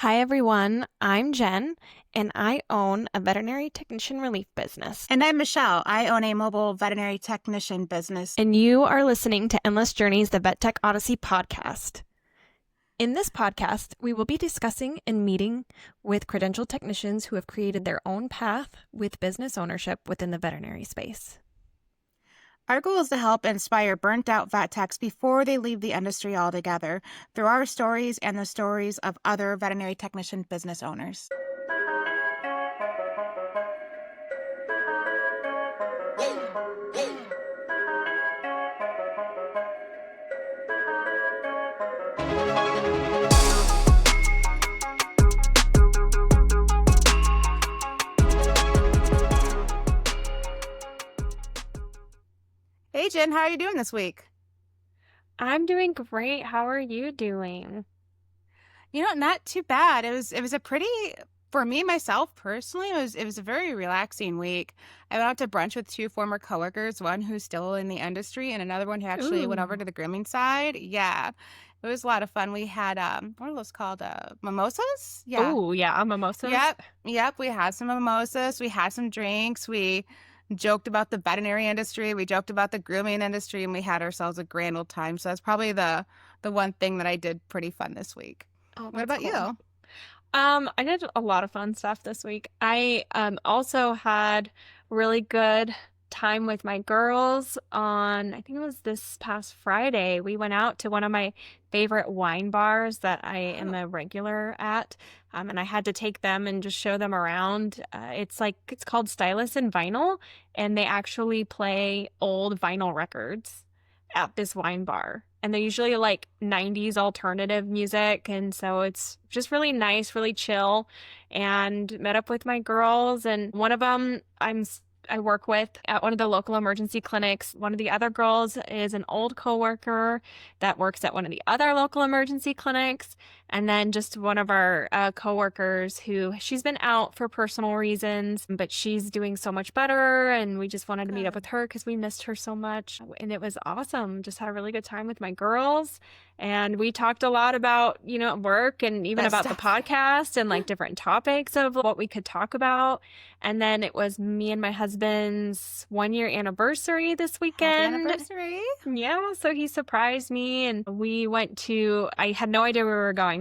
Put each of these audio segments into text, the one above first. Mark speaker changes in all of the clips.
Speaker 1: Hi, everyone. I'm Jen, and I own a veterinary technician relief business.
Speaker 2: And I'm Michelle. I own a mobile veterinary technician business.
Speaker 1: And you are listening to Endless Journeys, the Vet Tech Odyssey podcast. In this podcast, we will be discussing and meeting with credentialed technicians who have created their own path with business ownership within the veterinary space.
Speaker 2: Our goal is to help inspire burnt-out vet techs before they leave the industry altogether through our stories and the stories of other veterinary technician business owners. Hey, Jen, how are you doing this week?
Speaker 1: I'm doing great. How are you doing?
Speaker 2: Not too bad. It was a pretty, for me, myself, personally, it was a very relaxing week. I went out to brunch with two former coworkers, one who's still in the industry and another one who actually went over to the grooming side. Yeah, it was a lot of fun. We had, what are those called? Mimosas? Yeah.
Speaker 1: Oh, yeah, mimosas.
Speaker 2: Yep. We had some mimosas. We had some drinks. We joked about the veterinary industry. We joked about the grooming industry, and we had ourselves a grand old time. So that's probably the one thing that I did pretty fun this week.
Speaker 1: Oh,
Speaker 2: What about
Speaker 1: cool.
Speaker 2: you?
Speaker 1: I did a lot of fun stuff this week. I also had really good time with my girls on, I think it was this past Friday. We went out to one of my favorite wine bars that I am a regular at. And I had to take them and just show them around. It's called Stylus and Vinyl, and they actually play old vinyl records at this wine bar. And they're usually like 90s alternative music. And so it's just really nice, really chill. And met up with my girls. And one of them I work with at one of the local emergency clinics. One of the other girls is an old coworker that works at one of the other local emergency clinics. And then just one of our coworkers who she's been out for personal reasons, but she's doing so much better. And we just wanted to meet up with her because we missed her so much. And it was awesome. Just had a really good time with my girls. And we talked a lot about, work and even about the podcast and like different topics of what we could talk about. And then it was me and my husband's 1-year anniversary this weekend.
Speaker 2: Happy anniversary.
Speaker 1: Yeah, so he surprised me and we went I had no idea where we were going.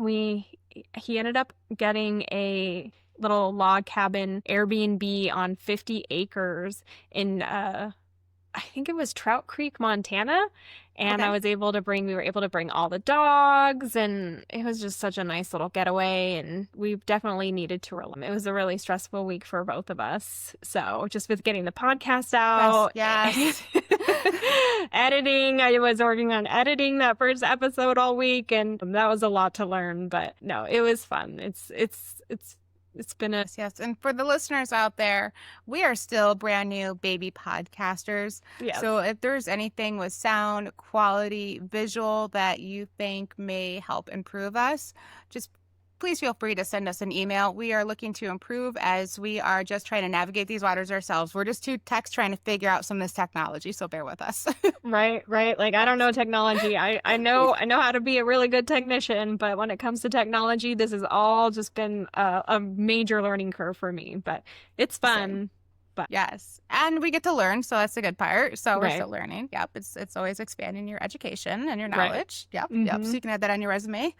Speaker 1: He ended up getting a little log cabin Airbnb on 50 acres in I think it was Trout Creek, Montana. And
Speaker 2: Okay.
Speaker 1: we were able to bring all the dogs, and it was just such a nice little getaway, and we definitely needed to relax. It was a really stressful week for both of us. So just with getting the podcast out,
Speaker 2: Yes.
Speaker 1: editing, I was working on editing that first episode all week, and that was a lot to learn, but no, it was fun. It's been a...
Speaker 2: Yes. And for the listeners out there, we are still brand new baby podcasters.
Speaker 1: Yes.
Speaker 2: So if there's anything with sound, quality, visual that you think may help improve us, just please feel free to send us an email. We are looking to improve as we are just trying to navigate these waters ourselves. We're just two techs trying to figure out some of this technology, so bear with us.
Speaker 1: Right. Like, I don't know technology. I know how to be a really good technician, but when it comes to technology, this has all just been a major learning curve for me, but it's fun.
Speaker 2: Same.
Speaker 1: But
Speaker 2: Yes. And we get to learn, so that's the good part. So we're
Speaker 1: Right.
Speaker 2: still learning. Yep. It's always expanding your education and your
Speaker 1: Right.
Speaker 2: knowledge. Yep.
Speaker 1: Mhm.
Speaker 2: So you can add that on your resume.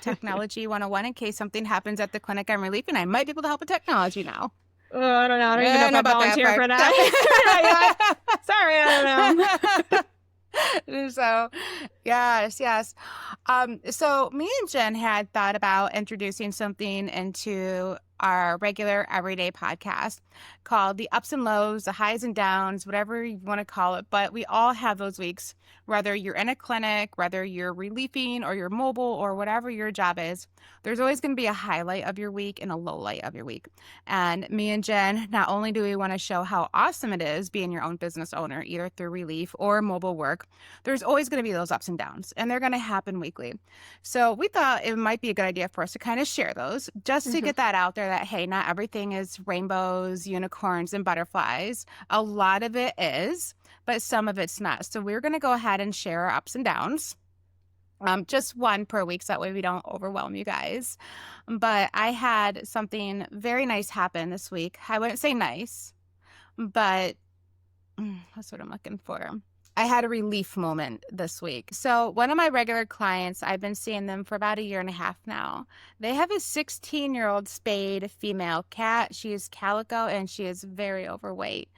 Speaker 2: Technology 101 in case something happens at the clinic I'm relieving. I might be able to help with technology now.
Speaker 1: I don't know. I don't even know if I
Speaker 2: about that
Speaker 1: volunteer for
Speaker 2: part.
Speaker 1: that. Sorry, I don't know.
Speaker 2: So, yes. So me and Jen had thought about introducing something into our regular everyday podcast called the ups and lows, the highs and downs, whatever you want to call it. But we all have those weeks, whether you're in a clinic, whether you're relieving or you're mobile or whatever your job is. There's always going to be a highlight of your week and a low light of your week. And me and Jen, not only do we want to show how awesome it is being your own business owner, either through relief or mobile work, there's always going to be those ups and downs, and they're going to happen weekly. So we thought it might be a good idea for us to kind of share those just to get that out there that, hey, not everything is rainbows, unicorns, and butterflies. A lot of it is, but some of it's not. So we're going to go ahead and share our ups and downs. Just one per week, so that way we don't overwhelm you guys. But I had something very nice happen this week. I wouldn't say nice, but that's what I'm looking for. I had a relief moment this week. So one of my regular clients, I've been seeing them for about a year and a half now. They have a 16-year-old spayed female cat. She is calico and she is very overweight.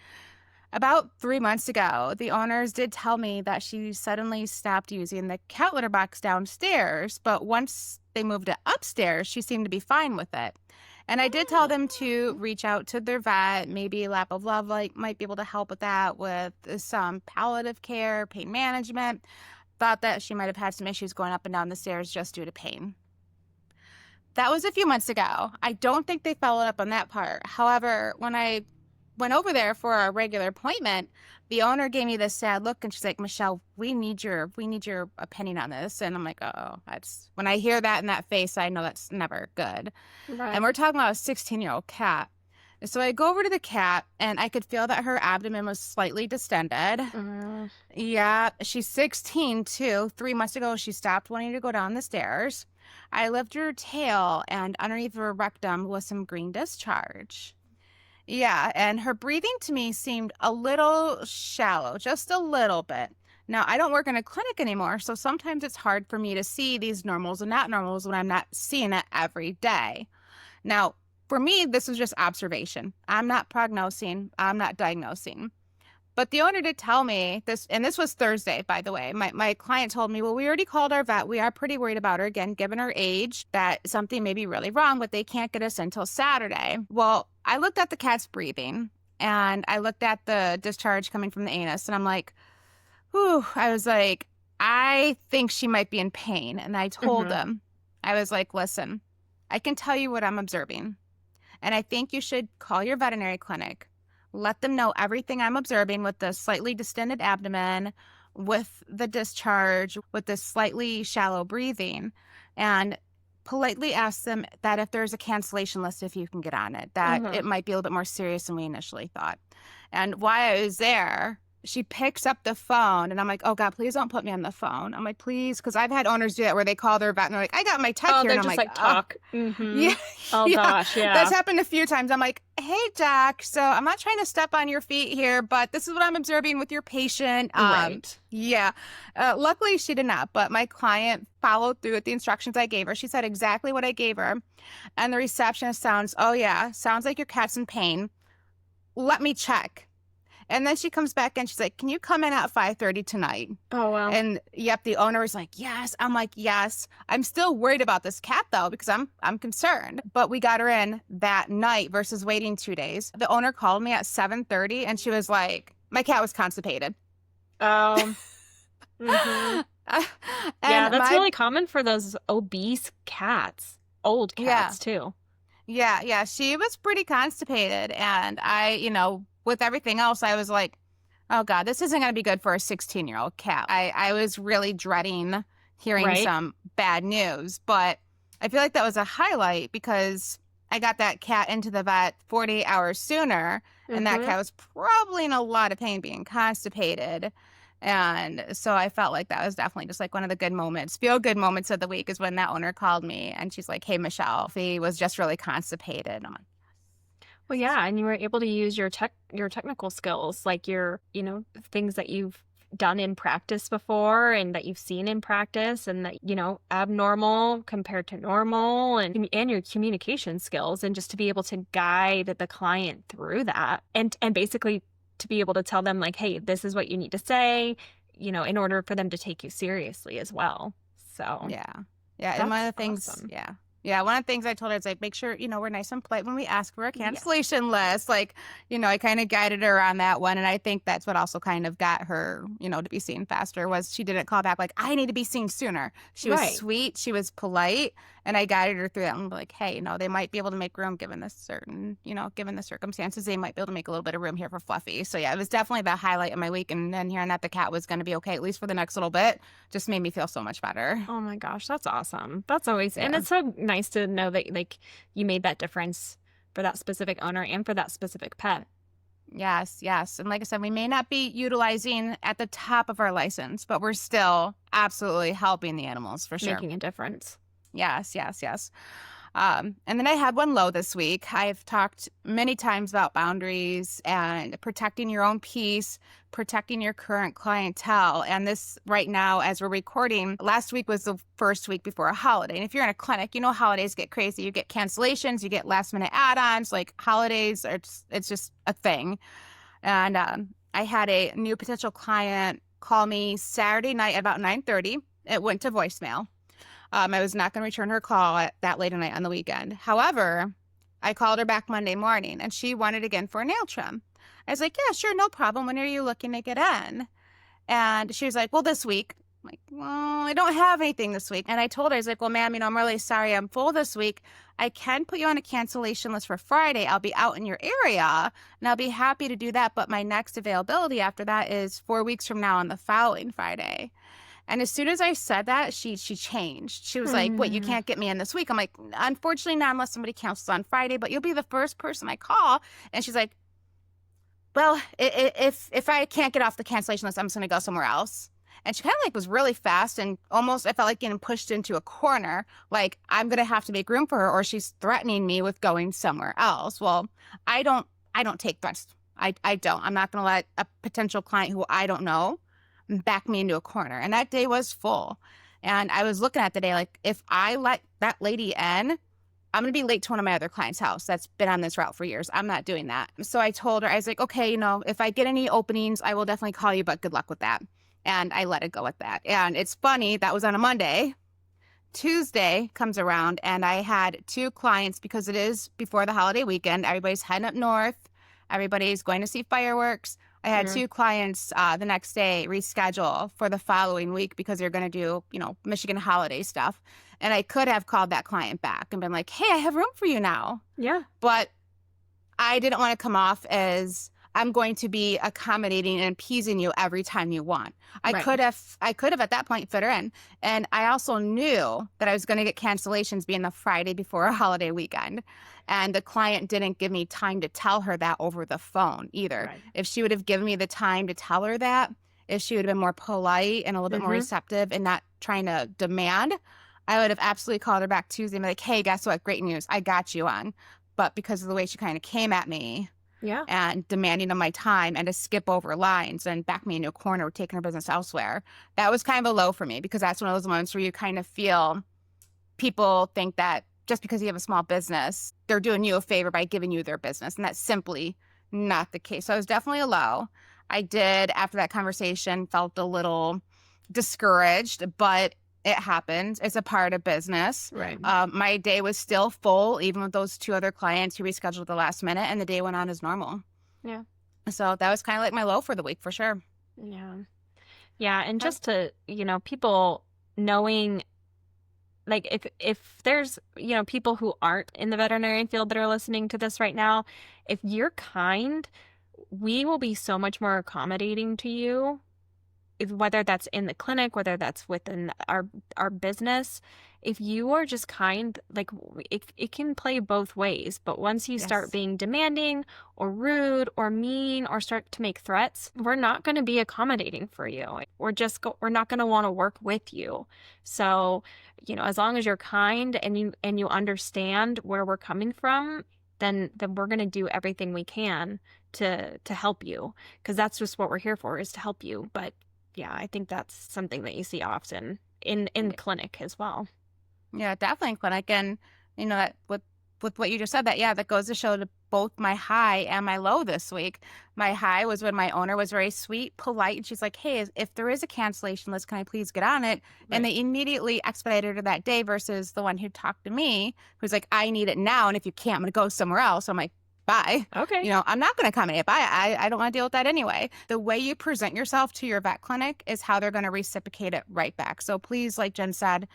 Speaker 2: About 3 months ago, the owners did tell me that she suddenly stopped using the cat litter box downstairs, but once they moved it upstairs, she seemed to be fine with it. And I did tell them to reach out to their vet. Maybe Lap of Love might be able to help with that, with some palliative care, pain management. Thought that she might have had some issues going up and down the stairs just due to pain. That was a few months ago. I don't think they followed up on that part. However, when I went over there for a regular appointment, the owner gave me this sad look and she's like, Michelle, we need your opinion on this. And I'm like, oh, that's when I hear that in that face, I know that's never good.
Speaker 1: Right.
Speaker 2: And we're talking about a 16-year-old cat. So I go over to the cat and I could feel that her abdomen was slightly distended. Yeah, she's 16 too. 3 months ago, she stopped wanting to go down the stairs. I lifted her tail and underneath her rectum was some green discharge. Yeah, and her breathing to me seemed a little shallow, just a little bit. Now, I don't work in a clinic anymore, so sometimes it's hard for me to see these normals and not normals when I'm not seeing it every day. Now, for me, this was just observation. I'm not prognosing. I'm not diagnosing. But the owner did tell me this, and this was Thursday, by the way. My client told me, well, we already called our vet. We are pretty worried about her, again, given her age, that something may be really wrong, but they can't get us until Saturday. Well, I looked at the cat's breathing, and I looked at the discharge coming from the anus, and I'm like, whew, I was like, I think she might be in pain. And I told them, I was like, listen, I can tell you what I'm observing, and I think you should call your veterinary clinic. Let them know everything I'm observing with the slightly distended abdomen, with the discharge, with the slightly shallow breathing, and politely ask them that if there's a cancellation list, if you can get on it, that it might be a little bit more serious than we initially thought. And while I was there, she picks up the phone and I'm like, oh God, please don't put me on the phone. I'm like, please, because I've had owners do that where they call their vet and they're like, I got my tech here.
Speaker 1: They're
Speaker 2: And I'm
Speaker 1: just
Speaker 2: like,
Speaker 1: talk.
Speaker 2: Yeah.
Speaker 1: Oh
Speaker 2: yeah.
Speaker 1: gosh, yeah.
Speaker 2: That's happened a few times. I'm like, hey, Doc, so I'm not trying to step on your feet here, but this is what I'm observing with your patient.
Speaker 1: Right.
Speaker 2: Yeah. Luckily, she did not, but my client followed through with the instructions I gave her. She said exactly what I gave her. And the receptionist sounds like your cat's in pain. Let me check. And then she comes back and she's like, can you come in at 5:30 tonight?
Speaker 1: Oh, wow.
Speaker 2: And yep, the owner was like, yes. I'm like, yes. I'm still worried about this cat though, because I'm concerned. But we got her in that night versus waiting 2 days. The owner called me at 7:30 and she was like, my cat was constipated.
Speaker 1: Yeah, that's really common for those obese cats, old cats too.
Speaker 2: Yeah. She was pretty constipated. And with everything else, I was like, oh God, this isn't going to be good for a 16-year-old cat. I was really dreading hearing some bad news, but I feel like that was a highlight because I got that cat into the vet 48 hours sooner, and that cat was probably in a lot of pain being constipated. And so I felt like that was definitely just like one of the good moments, feel-good moments of the week is when that owner called me and she's like, hey, Michelle, he was just really constipated. I'm like,
Speaker 1: well, yeah, and you were able to use your technical skills, like your, things that you've done in practice before and that you've seen in practice and that, abnormal compared to normal and your communication skills, and just to be able to guide the client through that and basically to be able to tell them like, hey, this is what you need to say, in order for them to take you seriously as well. So
Speaker 2: yeah. And one of the things,
Speaker 1: awesome.
Speaker 2: Yeah, one of the things I told her is like, make sure, we're nice and polite when we ask for a cancellation list. Like, I kind of guided her on that one. And I think that's what also kind of got her, to be seen faster was she didn't call back like, I need to be seen sooner. She was sweet. She was polite. And I guided her through that and like, hey, they might be able to make room given this certain, given the circumstances, they might be able to make a little bit of room here for Fluffy. So yeah, it was definitely the highlight of my week. And then hearing that the cat was going to be okay, at least for the next little bit, just made me feel so much better.
Speaker 1: Oh my gosh, that's awesome. That's always, and it's so nice to know that like you made that difference for that specific owner and for that specific pet.
Speaker 2: Yes, yes. And like I said, we may not be utilizing at the top of our license, but we're still absolutely helping the animals for sure.
Speaker 1: Making a difference.
Speaker 2: Yes, yes, yes. And then I had one low this week. I've talked many times about boundaries and protecting your own peace, protecting your current clientele. And this right now, as we're recording, last week was the first week before a holiday. And if you're in a clinic, you know holidays get crazy. You get cancellations, you get last minute add-ons, like holidays are it's just a thing. And I had a new potential client call me Saturday night at about 9:30. It went to voicemail. I was not going to return her call at that late at night on the weekend. However, I called her back Monday morning and she wanted again for a nail trim. I was like, yeah, sure, no problem. When are you looking to get in? And she was like, well, this week. I'm like, well, I don't have anything this week. And I told her, I was like, well, ma'am, I'm really sorry. I'm full this week. I can put you on a cancellation list for Friday. I'll be out in your area and I'll be happy to do that. But my next availability after that is 4 weeks from now on the following Friday. And as soon as I said that, she changed. She was like, wait, you can't get me in this week. I'm like, unfortunately not unless somebody cancels on Friday, but you'll be the first person I call. And she's like, well, if I can't get off the cancellation list, I'm just going to go somewhere else. And she kind of like was really fast and almost, I felt like getting pushed into a corner. Like I'm going to have to make room for her or she's threatening me with going somewhere else. Well, I don't take threats. I don't. I'm not going to let a potential client who I don't know back me into a corner. And that day was full. And I was looking at the day like, if I let that lady in, I'm going to be late to one of my other clients' house that's been on this route for years. I'm not doing that. So I told her, I was like, okay, if I get any openings, I will definitely call you, but good luck with that. And I let it go with that. And it's funny, that was on a Monday. Tuesday comes around and I had 2 clients because it is before the holiday weekend. Everybody's heading up north. Everybody's going to see fireworks. I had 2 clients the next day reschedule for the following week because they're going to do, Michigan holiday stuff. And I could have called that client back and been like, hey, I have room for you now.
Speaker 1: Yeah.
Speaker 2: But I didn't want to come off as I'm going to be accommodating and appeasing you every time you want. I could have at that point fit her in. And I also knew that I was going to get cancellations being the Friday before a holiday weekend. And the client didn't give me time to tell her that over the phone either.
Speaker 1: Right.
Speaker 2: If she would have given me the time to tell her that, if she would have been more polite and a little bit more receptive and not trying to demand, I would have absolutely called her back Tuesday and be like, hey, guess what? Great news. I got you on. But because of the way she kind of came at me, and demanding of my time and to skip over lines and back me into a corner, taking her business elsewhere. That was kind of a low for me because that's one of those moments where you kind of feel people think that just because you have a small business, they're doing you a favor by giving you their business. And that's simply not the case. So I was definitely a low. I did, after that conversation, felt a little discouraged, but it happens. It's a part of business.
Speaker 1: Right.
Speaker 2: My day was still full, even with those 2 other clients who rescheduled at the last minute, and the day went on as normal.
Speaker 1: Yeah.
Speaker 2: So that was kind of like my low for the week, for sure.
Speaker 1: Yeah. Yeah. And just to, people knowing, like if there's, people who aren't in the veterinary field that are listening to this right now, if you're kind, we will be so much more accommodating to you, whether that's in the clinic, whether that's within our business. If you are just kind, like it can play both ways. But once you start being demanding or rude or mean or start to make threats, we're not going to be accommodating for you. We're not going to want to work with you. So, as long as you're kind and you understand where we're coming from, then we're going to do everything we can to help you, because that's just what we're here for, is to help you. But yeah, I think that's something that you see often in clinic as well.
Speaker 2: Yeah, definitely in clinic. And, that with what you just said, that goes to show to both my high and my low this week. My high was when my owner was very sweet, polite, and she's like, hey, if there is a cancellation list, can I please get on it? Right. And they immediately expedited her that day versus the one who talked to me, who's like, I need it now. And if you can't, I'm going to go somewhere else. So I'm like, bye.
Speaker 1: Okay.
Speaker 2: I'm not going to accommodate. Bye. I don't want to deal with that anyway. The way you present yourself to your vet clinic is how they're going to reciprocate it right back. So please, like Jen said,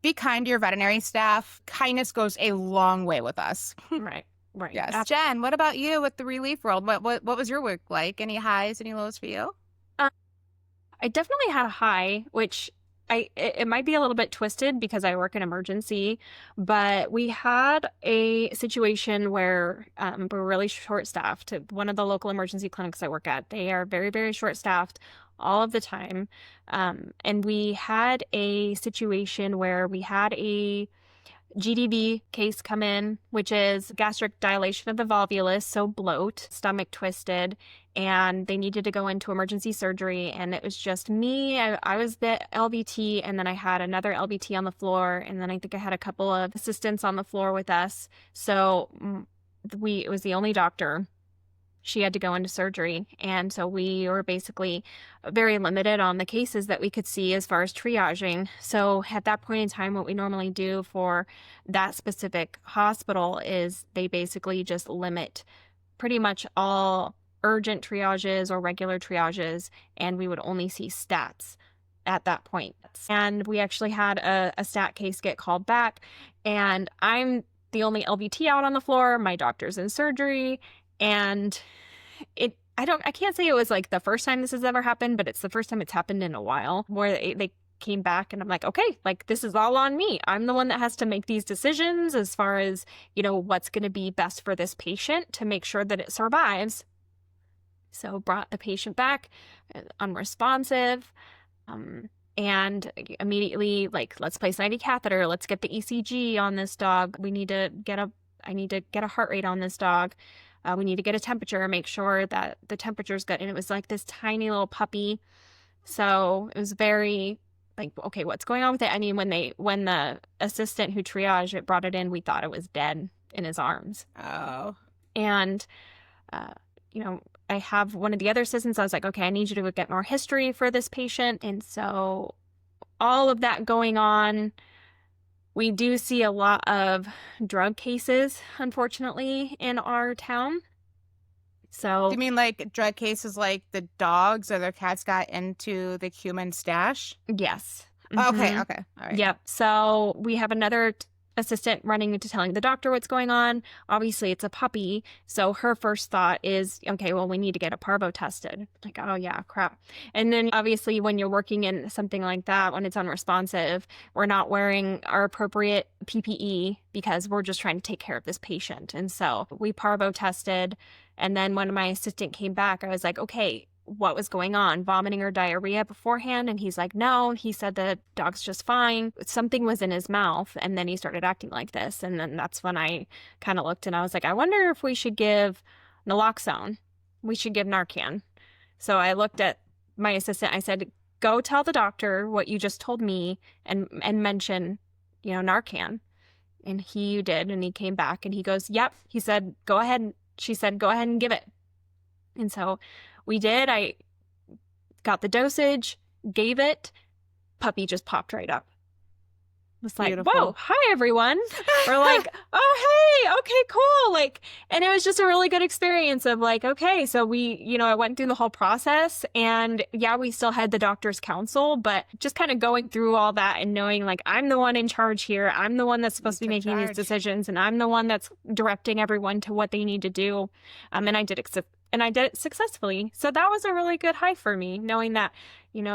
Speaker 2: be kind to your veterinary staff. Kindness goes a long way with us.
Speaker 1: Right.
Speaker 2: Yes. Jen, what about you with the relief world? What was your work like? Any highs, any lows for you?
Speaker 1: I definitely had a high, which it might be a little bit twisted because I work in emergency, but we had a situation where we're really short-staffed. One of the local emergency clinics I work at, they are very, very short-staffed all of the time. And we had a situation where we had a GDV case come in, which is gastric dilation of the volvulus, so bloat, stomach twisted, and they needed to go into emergency surgery. And it was just me. I was the LVT, and then I had another LVT on the floor, and then I think I had a couple of assistants on the floor with us. So it was the only doctor. She had to go into surgery. And so we were basically very limited on the cases that we could see as far as triaging. So at that point in time, what we normally do for that specific hospital is they basically just limit pretty much all urgent triages or regular triages, and we would only see stats at that point. And we actually had a stat case get called back, and I'm the only LVT out on the floor. My doctor's in surgery. And I can't say it was like the first time this has ever happened, but it's the first time it's happened in a while where they came back and I'm like, okay, like this is all on me. I'm the one that has to make these decisions as far as, what's going to be best for this patient to make sure that it survives. So brought the patient back, unresponsive, and immediately like, let's place an IV catheter. Let's get the ECG on this dog. I need to get a heart rate on this dog. We need to get a temperature, make sure that the temperature is good. And it was like this tiny little puppy. So it was very like, okay, what's going on with it? I mean, when the assistant who triaged it brought it in, we thought it was dead in his arms.
Speaker 2: Oh.
Speaker 1: And, I have one of the other assistants. I was like, okay, I need you to get more history for this patient. And so all of that going on, we do see a lot of drug cases, unfortunately, in our town. So,
Speaker 2: Do you mean like drug cases like the dogs or the cats got into the human stash?
Speaker 1: yes.
Speaker 2: Okay,
Speaker 1: Mhm.
Speaker 2: okay. All right.
Speaker 1: Yep. So we have another assistant running into telling the doctor what's going on. Obviously, it's a puppy. So her first thought is, okay, well, we need to get a parvo tested. Like, oh, yeah, crap. And then obviously, when you're working in something like that, when it's unresponsive, we're not wearing our appropriate PPE because we're just trying to take care of this patient. And so we parvo tested. And then when my assistant came back, I was like, okay, what was going on, vomiting or diarrhea beforehand? And he's like, no, he said the dog's just fine. Something was in his mouth. And then he started acting like this. And then that's when I kind of looked and I was like, I wonder if we should give naloxone. We should give Narcan. So I looked at my assistant. I said, go tell the doctor what you just told me and mention, Narcan. And he did. And he came back and he goes, yep. He said, go ahead. She said, go ahead and give it. And so we did. I got the dosage, gave it. Puppy just popped right up. It was like,
Speaker 2: Beautiful.
Speaker 1: whoa, hi, everyone. We're like, oh, hey, okay, cool. Like, and it was just a really good experience of like, okay, so we, I went through the whole process and yeah, we still had the doctor's counsel, but just kind of going through all that and knowing like, I'm the one in charge here. I'm the one that's supposed to be making these decisions and I'm the one that's directing everyone to what they need to do. And I did it successfully. So that was a really good high for me, knowing that, when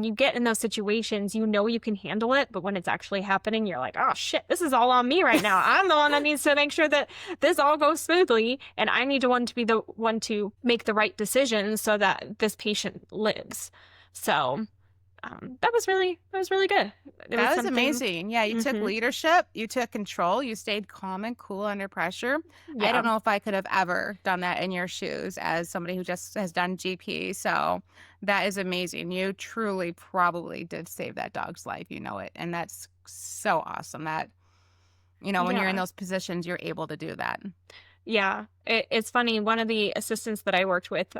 Speaker 1: you get in those situations, you can handle it. But when it's actually happening, you're like, oh shit, this is all on me right now. I'm the one that needs to make sure that this all goes smoothly. And I need to be the one to make the right decisions so that this patient lives. So that was really good.
Speaker 2: That was amazing. Yeah, you took leadership, you took control, you stayed calm and cool under pressure.
Speaker 1: Yeah.
Speaker 2: I don't know if I could have ever done that in your shoes as somebody who just has done GP. So that is amazing. You truly probably did save that dog's life. You know it. And that's so awesome that, when you're in those positions, you're able to do that.
Speaker 1: Yeah, it's funny. One of the assistants that I worked with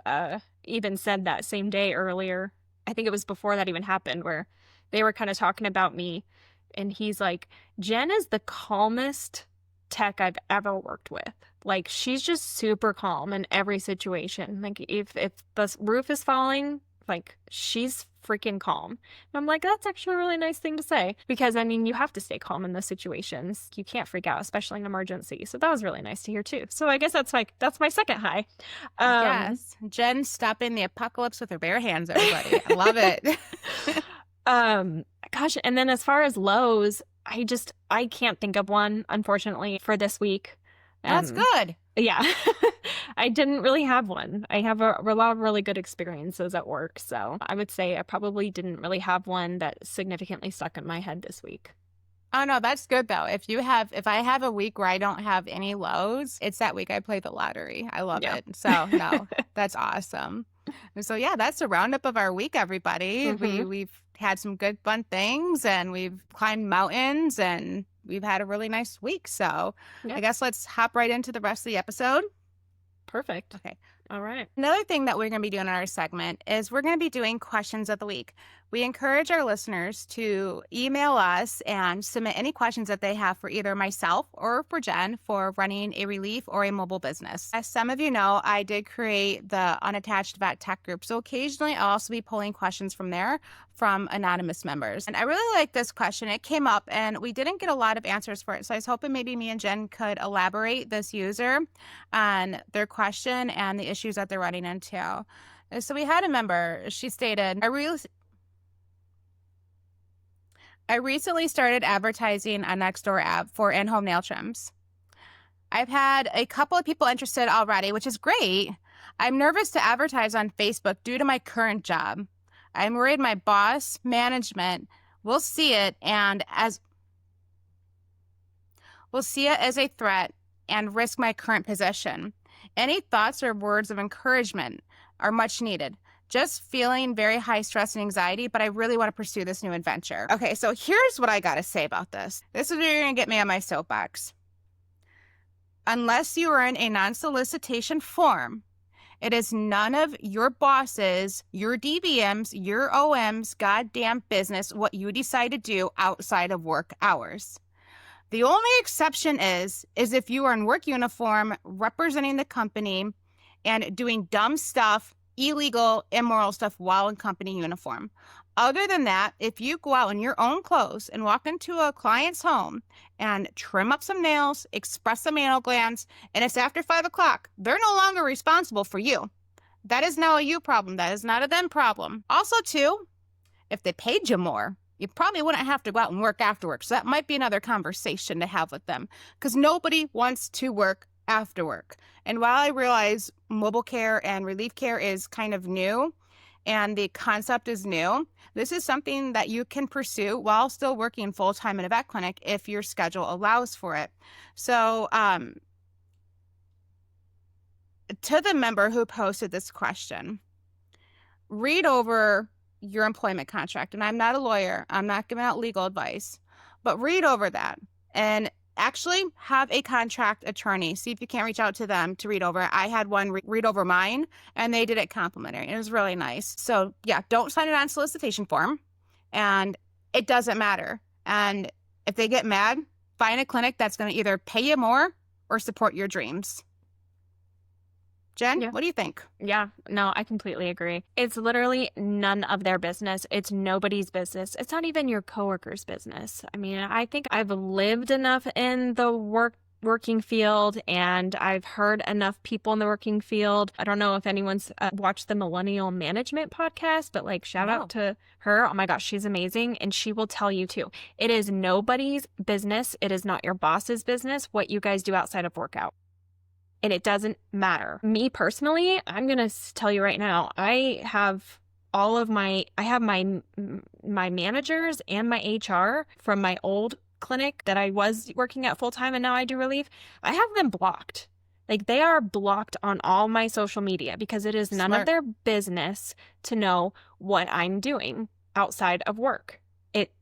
Speaker 1: even said that same day earlier. I think it was before that even happened, where they were kind of talking about me. And he's like, Jen is the calmest tech I've ever worked with. Like, she's just super calm in every situation. Like, if the roof is falling, Like, she's freaking calm. And I'm like, that's actually a really nice thing to say because, I mean, you have to stay calm in those situations. You can't freak out, especially in an emergency. So that was really nice to hear too. So I guess that's my second high. Um,
Speaker 2: Yes. Jen stopping the apocalypse with her bare hands, everybody. I love it.
Speaker 1: um, gosh, and then as far as lows, I can't think of one, unfortunately, for this week.
Speaker 2: That's good.
Speaker 1: Yeah, I didn't really have one. I have a lot of really good experiences at work. So I would say I probably didn't really have one that significantly stuck in my head this week.
Speaker 2: Oh no, that's good though. If I have a week where I don't have any lows, it's that week I play the lottery. I love
Speaker 1: Yeah.
Speaker 2: it. So no, that's awesome. And so yeah, that's a roundup of our week, everybody.
Speaker 1: hmm
Speaker 2: We've had some good fun things and we've climbed mountains and we've had a really nice week. So
Speaker 1: Yeah.
Speaker 2: I guess let's hop right into the rest of the episode.
Speaker 1: Perfect.
Speaker 2: Okay.
Speaker 1: All right.
Speaker 2: Another thing that we're going to be doing in our segment is we're going to be doing questions of the week. We encourage our listeners to email us and submit any questions that they have for either myself or for Jen for running a relief or a mobile business. As some of you know, I did create the Unattached Vet Tech group. So occasionally I'll also be pulling questions from there from anonymous members. And I really like this question. It came up and we didn't get a lot of answers for it. So I was hoping maybe me and Jen could elaborate this user on their question and the issues that they're running into. So we had a member, she stated, I recently started advertising on Nextdoor app for in-home nail trims. I've had a couple of people interested already, which is great. I'm nervous to advertise on Facebook due to my current job. I'm worried my boss, management will see it as a threat and risk my current position. Any thoughts or words of encouragement are much needed. Just feeling very high stress and anxiety, but I really want to pursue this new adventure. Okay, so here's what I got to say about this. This is where you're going to get me on my soapbox. Unless you are in a non-solicitation form, it is none of your bosses, your DVMs, your OMs, goddamn business what you decide to do outside of work hours. The only exception is if you are in work uniform, representing the company, and doing dumb stuff, illegal, immoral stuff while in company uniform. Other than that, if you go out in your own clothes and walk into a client's home and trim up some nails, express some anal glands, and it's after 5 o'clock, they're no longer responsible for you. That is now a you problem. That is not a them problem. Also, too, if they paid you more, you probably wouldn't have to go out and work after work. So that might be another conversation to have with them because nobody wants to work after work. And while I realize mobile care and relief care is kind of new and the concept is new, this is something that you can pursue while still working full-time in a vet clinic if your schedule allows for it. So to the member who posted this question, read over your employment contract. And I'm not a lawyer. I'm not giving out legal advice, but read over that and actually have a contract attorney. See if you can't reach out to them to read over. I had one read over mine and they did it complimentary. It was really nice. So yeah, don't sign it on solicitation form and it doesn't matter. And if they get mad, find a clinic that's going to either pay you more or support your dreams. Jen,
Speaker 1: Yeah.
Speaker 2: what do you think?
Speaker 1: Yeah, no, I completely agree. It's literally none of their business. It's nobody's business. It's not even your coworker's business. I mean, I think I've lived enough in the working field and I've heard enough people in the working field. I don't know if anyone's watched the Millennial Management podcast, but like shout out to her. Oh my gosh, she's amazing. And she will tell you too. It is nobody's business. It is not your boss's business what you guys do outside of workout. And it doesn't matter. Me personally, I'm going to tell you right now, I have my managers and my HR from my old clinic that I was working at full time and now I do relief. I have them blocked. Like they are blocked on all my social media because it is none of their business to know what I'm doing outside of work.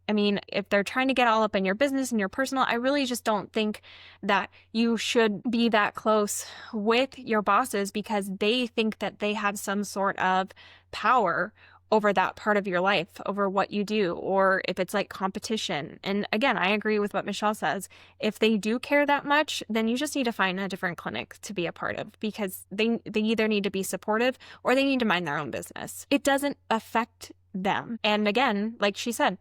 Speaker 1: I mean, if they're trying to get all up in your business and your personal, I really just don't think that you should be that close with your bosses because they think that they have some sort of power over that part of your life, over what you do, or if it's like competition. And again, I agree with what Michelle says. If they do care that much, then you just need to find a different clinic to be a part of, because they either need to be supportive or they need to mind their own business. It doesn't affect them. And again, like she said,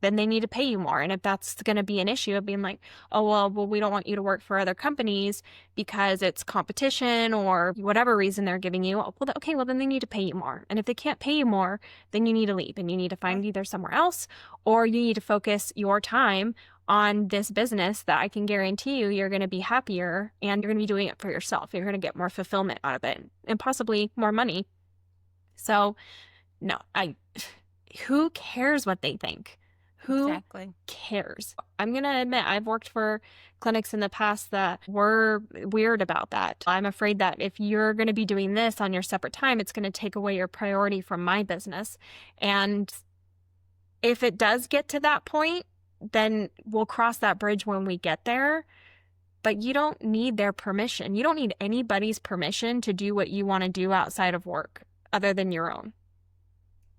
Speaker 1: then they need to pay you more. And if that's going to be an issue of being like, oh, well, we don't want you to work for other companies because it's competition or whatever reason they're giving you, well, okay, well, then they need to pay you more. And if they can't pay you more, then you need to leave and you need to find either somewhere else, or you need to focus your time on this business that I can guarantee you you're going to be happier and you're going to be doing it for yourself. You're going to get more fulfillment out of it and possibly more money. So no, who cares what they think? Who
Speaker 2: Exactly.
Speaker 1: cares? I'm going to admit, I've worked for clinics in the past that were weird about that. I'm afraid that if you're going to be doing this on your separate time, it's going to take away your priority from my business. And if it does get to that point, then we'll cross that bridge when we get there. But you don't need their permission. You don't need anybody's permission to do what you want to do outside of work other than your own.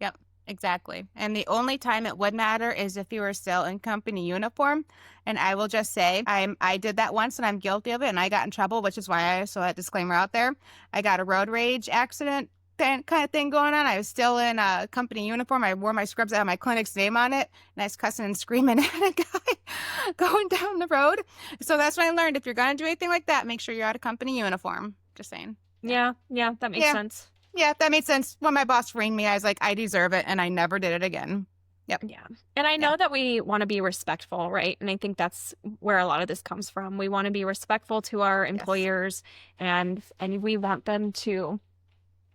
Speaker 2: Yep, exactly. And the only time it would matter is if you were still in company uniform. And I will just say, I did that once and I'm guilty of it and I got in trouble, which is why I saw that disclaimer out there. I got a road rage accident kind of thing going on. I was still in a company uniform. I wore my scrubs that had my clinic's name on it, and I was cussing and screaming at a guy going down the road. So that's when I learned, if you're going to do anything like that, make sure you're out of company uniform. Just saying.
Speaker 1: Yeah, that makes sense.
Speaker 2: Yeah, that made sense. When my boss rang me, I was like, I deserve it, and I never did it again. Yep.
Speaker 1: Yeah. And I know that we want to be respectful, right? And I think that's where a lot of this comes from. We want to be respectful to our employers, and we want them to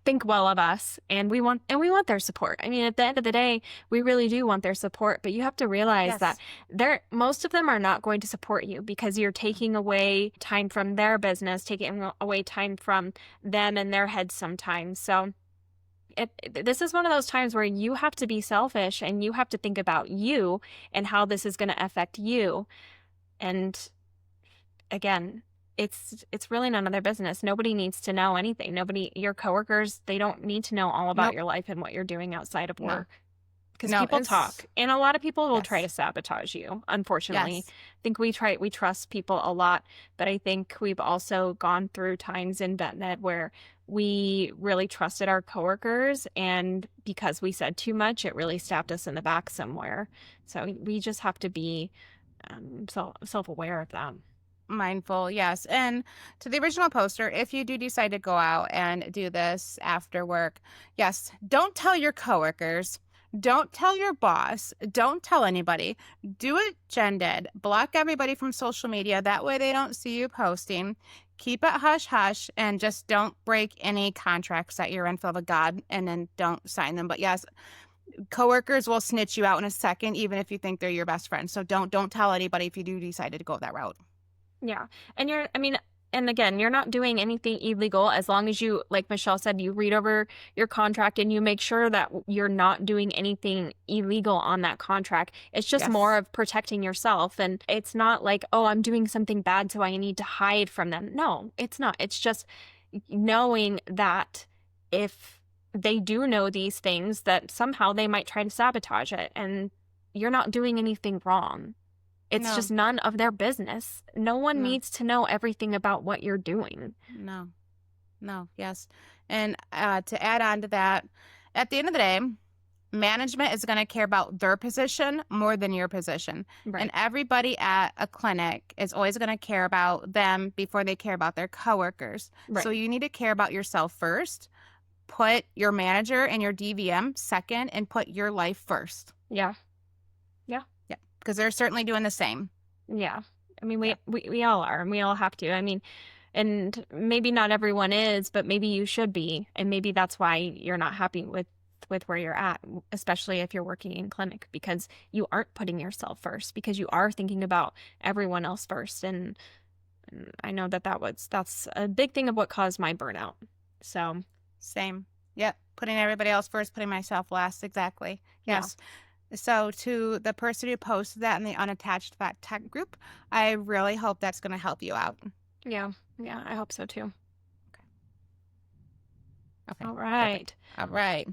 Speaker 1: think well of us, and we want their support. I mean, at the end of the day, we really do want their support, but you have to realize that most of them are not going to support you because you're taking away time from their business, taking away time from them and their heads sometimes. So this is one of those times where you have to be selfish and you have to think about you and how this is going to affect you. And again, it's really none of their business. Nobody needs to know anything. Your coworkers, they don't need to know all about your life and what you're doing outside of work. Because people talk, and a lot of people will try to sabotage you, unfortunately. I think we trust people a lot, but I think we've also gone through times in VetNet where we really trusted our coworkers, and because we said too much, it really stabbed us in the back somewhere. So we just have to be self-aware of that.
Speaker 2: Mindful, yes. And to the original poster, if you do decide to go out and do this after work, yes, don't tell your coworkers, don't tell your boss, don't tell anybody. Do it Jen did. Block everybody from social media. That way they don't see you posting. Keep it hush hush, and just don't break any contracts that you're in for the God, and then don't sign them. But yes, coworkers will snitch you out in a second, even if you think they're your best friend. So don't tell anybody if you do decide to go that route.
Speaker 1: Yeah. And again, you're not doing anything illegal as long as you, like Michelle said, you read over your contract and you make sure that you're not doing anything illegal on that contract. It's just more of protecting yourself. And it's not like, oh, I'm doing something bad, so I need to hide from them. No, it's not. It's just knowing that if they do know these things, that somehow they might try to sabotage it, and you're not doing anything wrong. It's just none of their business. No one needs to know everything about what you're doing.
Speaker 2: No, yes. And to add on to that, at the end of the day, management is going to care about their position more than your position. Right. And everybody at a clinic is always going to care about them before they care about their coworkers. Right. So you need to care about yourself first, put your manager and your DVM second, and put your life first.
Speaker 1: Yeah.
Speaker 2: Because they're certainly doing the same.
Speaker 1: Yeah. I mean, we all are, and we all have to. I mean, and maybe not everyone is, but maybe you should be. And maybe that's why you're not happy with where you're at, especially if you're working in clinic, because you aren't putting yourself first, because you are thinking about everyone else first. And I know that's a big thing of what caused my burnout. So.
Speaker 2: Same. Yep. Putting everybody else first, putting myself last. Exactly. Yes. Yeah. So to the person who posted that in the unattached vet tech group, I really hope that's going to help you out.
Speaker 1: Yeah, I hope so too.
Speaker 2: Okay.
Speaker 1: All right.
Speaker 2: Perfect. All right.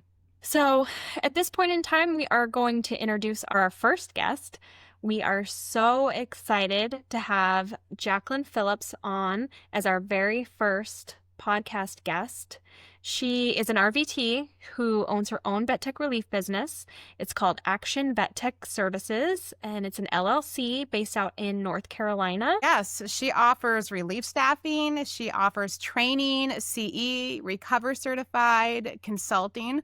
Speaker 1: So, at this point in time, we are going to introduce our first guest. We are so excited to have Jacklyn Phillips on as our very first podcast guest. She is an RVT who owns her own vet tech relief business. It's called Action Vet Tech Services, and it's an LLC based out in North Carolina.
Speaker 2: Yes, she offers relief staffing. She offers training, CE, Recover certified, consulting.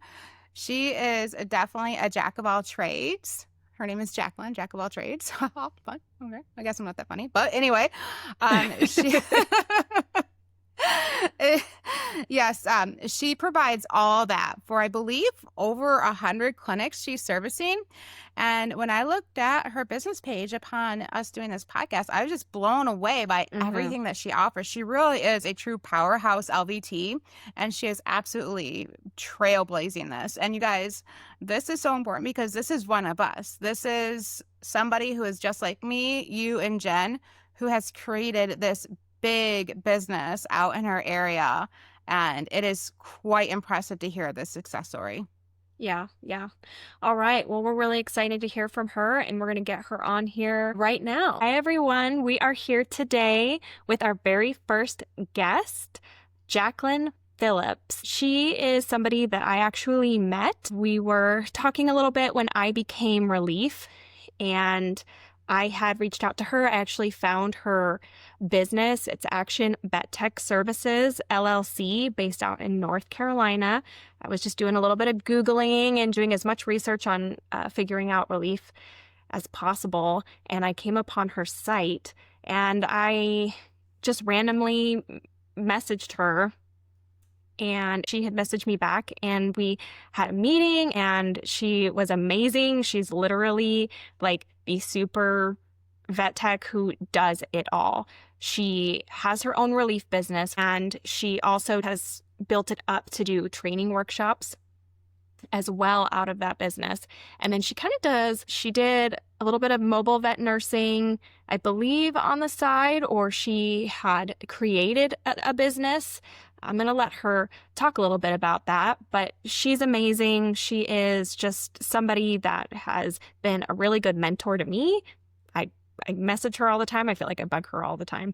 Speaker 2: She is definitely a jack of all trades. Her name is Jacklyn, jack of all trades. Fun. Okay. I guess I'm not that funny. But anyway, she yes, she provides all that for, I believe, over 100 clinics she's servicing. And when I looked at her business page upon us doing this podcast, I was just blown away by everything that she offers. She really is a true powerhouse LVT, and she is absolutely trailblazing this. And you guys, this is so important because this is one of us. This is somebody who is just like me, you, and Jen, who has created this big business out in her area. And it is quite impressive to hear this success story.
Speaker 1: Yeah, yeah. All right. Well, we're really excited to hear from her, and we're going to get her on here right now. Hi, everyone. We are here today with our very first guest, Jacklyn Phillips. She is somebody that I actually met. We were talking a little bit when I became Relief, and I had reached out to her. I actually found her business. It's Action Vet Tech Services, LLC, based out in North Carolina. I was just doing a little bit of Googling and doing as much research on figuring out Relief as possible. And I came upon her site, and I just randomly messaged her, and she had messaged me back, and we had a meeting, and she was amazing. She's literally like the super vet tech who does it all. She has her own relief business, and she also has built it up to do training workshops as well out of that business. And then she did a little bit of mobile vet nursing, I believe, on the side, or she had created a business. I'm going to let her talk a little bit about that, but she's amazing. She is just somebody that has been a really good mentor to me. I message her all the time. I feel like I bug her all the time.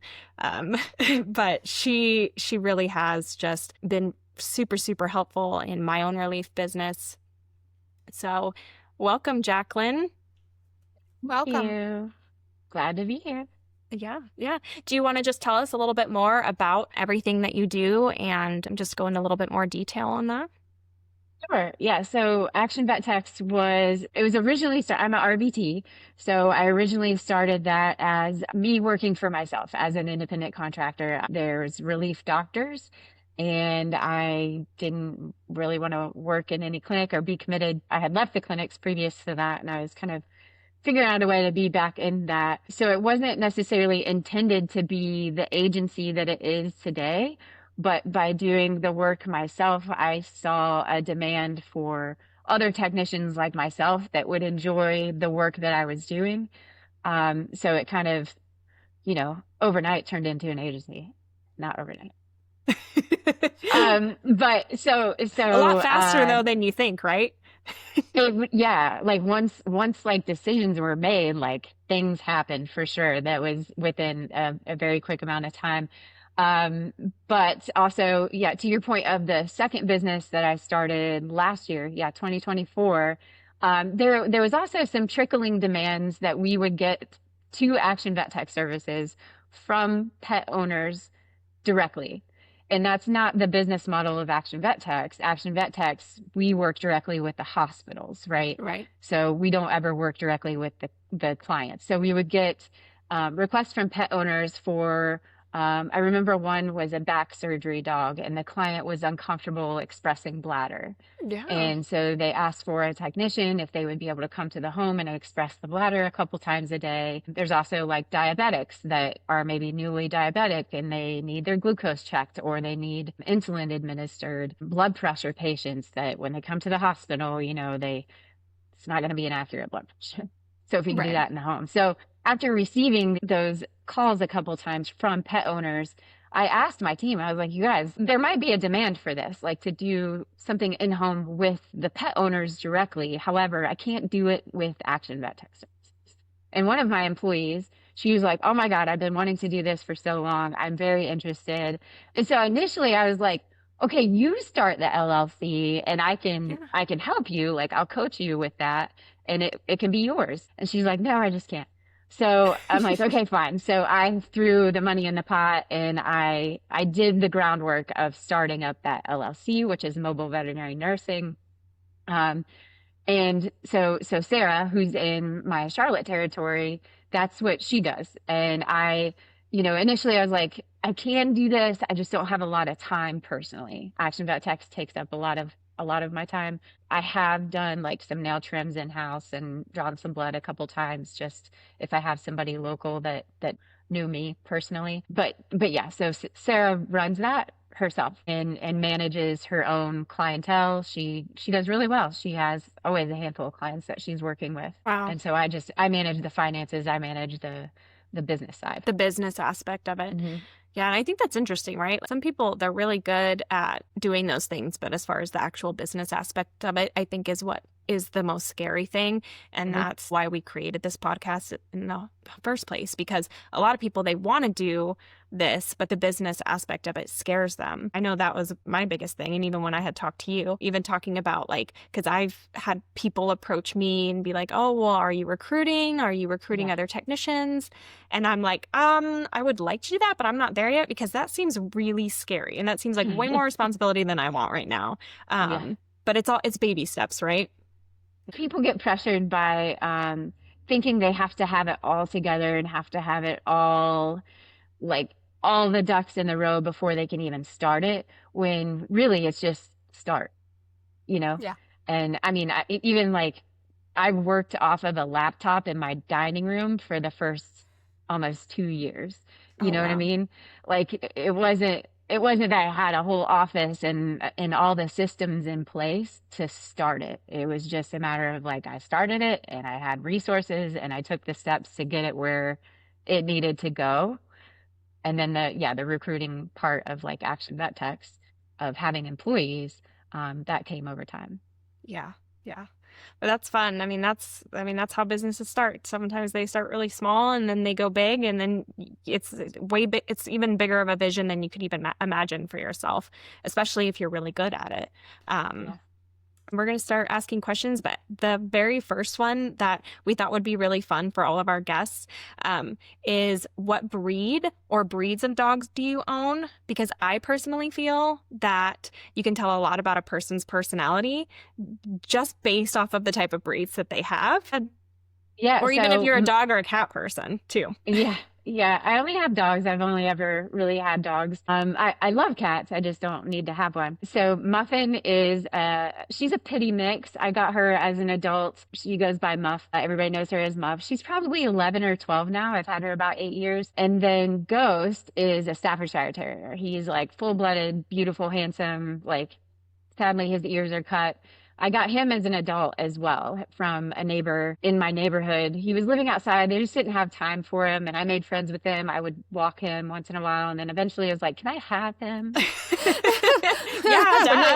Speaker 1: But she really has just been super, super helpful in my own relief business. So welcome, Jacklyn.
Speaker 2: Welcome.
Speaker 3: You. Glad to be here.
Speaker 1: Yeah, yeah. Do you want to just tell us a little bit more about everything that you do and just go into a little bit more detail on that?
Speaker 3: Sure. Yeah. So Action Vet Techs it was originally, I'm an RVT. So I originally started that as me working for myself as an independent contractor. There's relief doctors, and I didn't really want to work in any clinic or be committed. I had left the clinics previous to that, and I was kind of figuring out a way to be back in that. So it wasn't necessarily intended to be the agency that it is today. But by doing the work myself, I saw a demand for other technicians like myself that would enjoy the work that I was doing. So it kind of, overnight turned into an agency. Not overnight. But so
Speaker 1: a lot faster though than you think, right?
Speaker 3: Yeah, like once like decisions were made, like things happened for sure. That was within a very quick amount of time. But also, yeah, to your point of the second business that I started last year, 2024, there was also some trickling demands that we would get to Action Vet Tech Services from pet owners directly. And that's not the business model of Action Vet Techs. Action Vet Techs, we work directly with the hospitals, right?
Speaker 1: Right.
Speaker 3: So we don't ever work directly with the clients. So we would get requests from pet owners for I remember one was a back surgery dog, and the client was uncomfortable expressing bladder.
Speaker 1: Yeah.
Speaker 3: And so they asked for a technician if they would be able to come to the home and express the bladder a couple times a day. There's also like diabetics that are maybe newly diabetic and they need their glucose checked, or they need insulin administered. Blood pressure patients that when they come to the hospital, it's not going to be an accurate blood pressure. So if we can do that in the home. So after receiving those calls a couple times from pet owners, I asked my team, I was like, you guys, there might be a demand for this, like to do something in home with the pet owners directly. However, I can't do it with Action Vet Tech Services. And one of my employees, she was like, oh my God, I've been wanting to do this for so long. I'm very interested. And so initially I was like, okay, you start the LLC and
Speaker 1: Yeah.
Speaker 3: I can help you. Like I'll coach you with that and it can be yours. And she's like, no, I just can't. So I'm like, okay, fine. So I threw the money in the pot and I did the groundwork of starting up that LLC, which is Mobile Veterinary Nursing. Um, and so Sarah, who's in my Charlotte territory, that's what she does. And initially I was like, I can do this. I just don't have a lot of time personally. Action Vet Tech takes up a lot of my time. I have done like some nail trims in house and drawn some blood a couple times, just if I have somebody local that knew me personally. But yeah, so Sarah runs that herself and manages her own clientele. She does really well. She has always a handful of clients that she's working with.
Speaker 1: Wow.
Speaker 3: And so I manage the finances, I manage the business side.
Speaker 1: The business aspect of it.
Speaker 3: Mm-hmm.
Speaker 1: Yeah, and I think that's interesting, right? Some people, they're really good at doing those things, but as far as the actual business aspect of it, I think is what is the most scary thing. And
Speaker 3: Mm-hmm.
Speaker 1: that's why we created this podcast in the first place, because a lot of people, they want to do this, but the business aspect of it scares them. I know that was my biggest thing. And even when I had talked to you, even talking about because I've had people approach me and be like, oh, well, are you recruiting? Are you recruiting
Speaker 3: Yeah.
Speaker 1: other technicians? And I'm like, I would like to do that, but I'm not there yet because that seems really scary. And that seems like way more responsibility than I want right now.
Speaker 3: Yeah.
Speaker 1: But it's baby steps, right?
Speaker 3: People get pressured by thinking they have to have it all together and have to have it all, like all the ducks in the row before they can even start it, when really it's just start, you know?
Speaker 2: Yeah.
Speaker 3: And I mean, even like I worked off of a laptop in my dining room for the first almost 2 years. You
Speaker 1: Oh,
Speaker 3: know what I
Speaker 1: wow.
Speaker 3: mean? Like it wasn't that I had a whole office and all the systems in place to start it. It was just a matter of like I started it and I had resources and I took the steps to get it where it needed to go. And then the recruiting part of like Action Vet Techs, of having employees, that came over time.
Speaker 1: Yeah. Yeah. But that's fun. That's how businesses start. Sometimes they start really small and then they go big, and then it's way big. It's even bigger of a vision than you could even imagine for yourself, especially if you're really good at it.
Speaker 3: Yeah.
Speaker 1: We're going to start asking questions, but the very first one that we thought would be really fun for all of our guests is, what breed or breeds of dogs do you own? Because I personally feel that you can tell a lot about a person's personality just based off of the type of breeds that they have.
Speaker 3: Yeah.
Speaker 1: Or even if
Speaker 3: So
Speaker 1: you're a dog or a cat person too.
Speaker 3: yeah. Yeah. I only have dogs. I've only ever really had dogs. I love cats. I just don't need to have one. So Muffin she's a pity mix. I got her as an adult. She goes by Muff. Everybody knows her as Muff. She's probably 11 or 12 now. I've had her about 8 years. And then Ghost is a Staffordshire Terrier. He's like full-blooded, beautiful, handsome. Like, sadly, his ears are cut. I got him as an adult as well from a neighbor in my neighborhood. He was living outside. They just didn't have time for him. And I made friends with him. I would walk him once in a while. And then eventually I was like, can I have him?
Speaker 1: Yeah,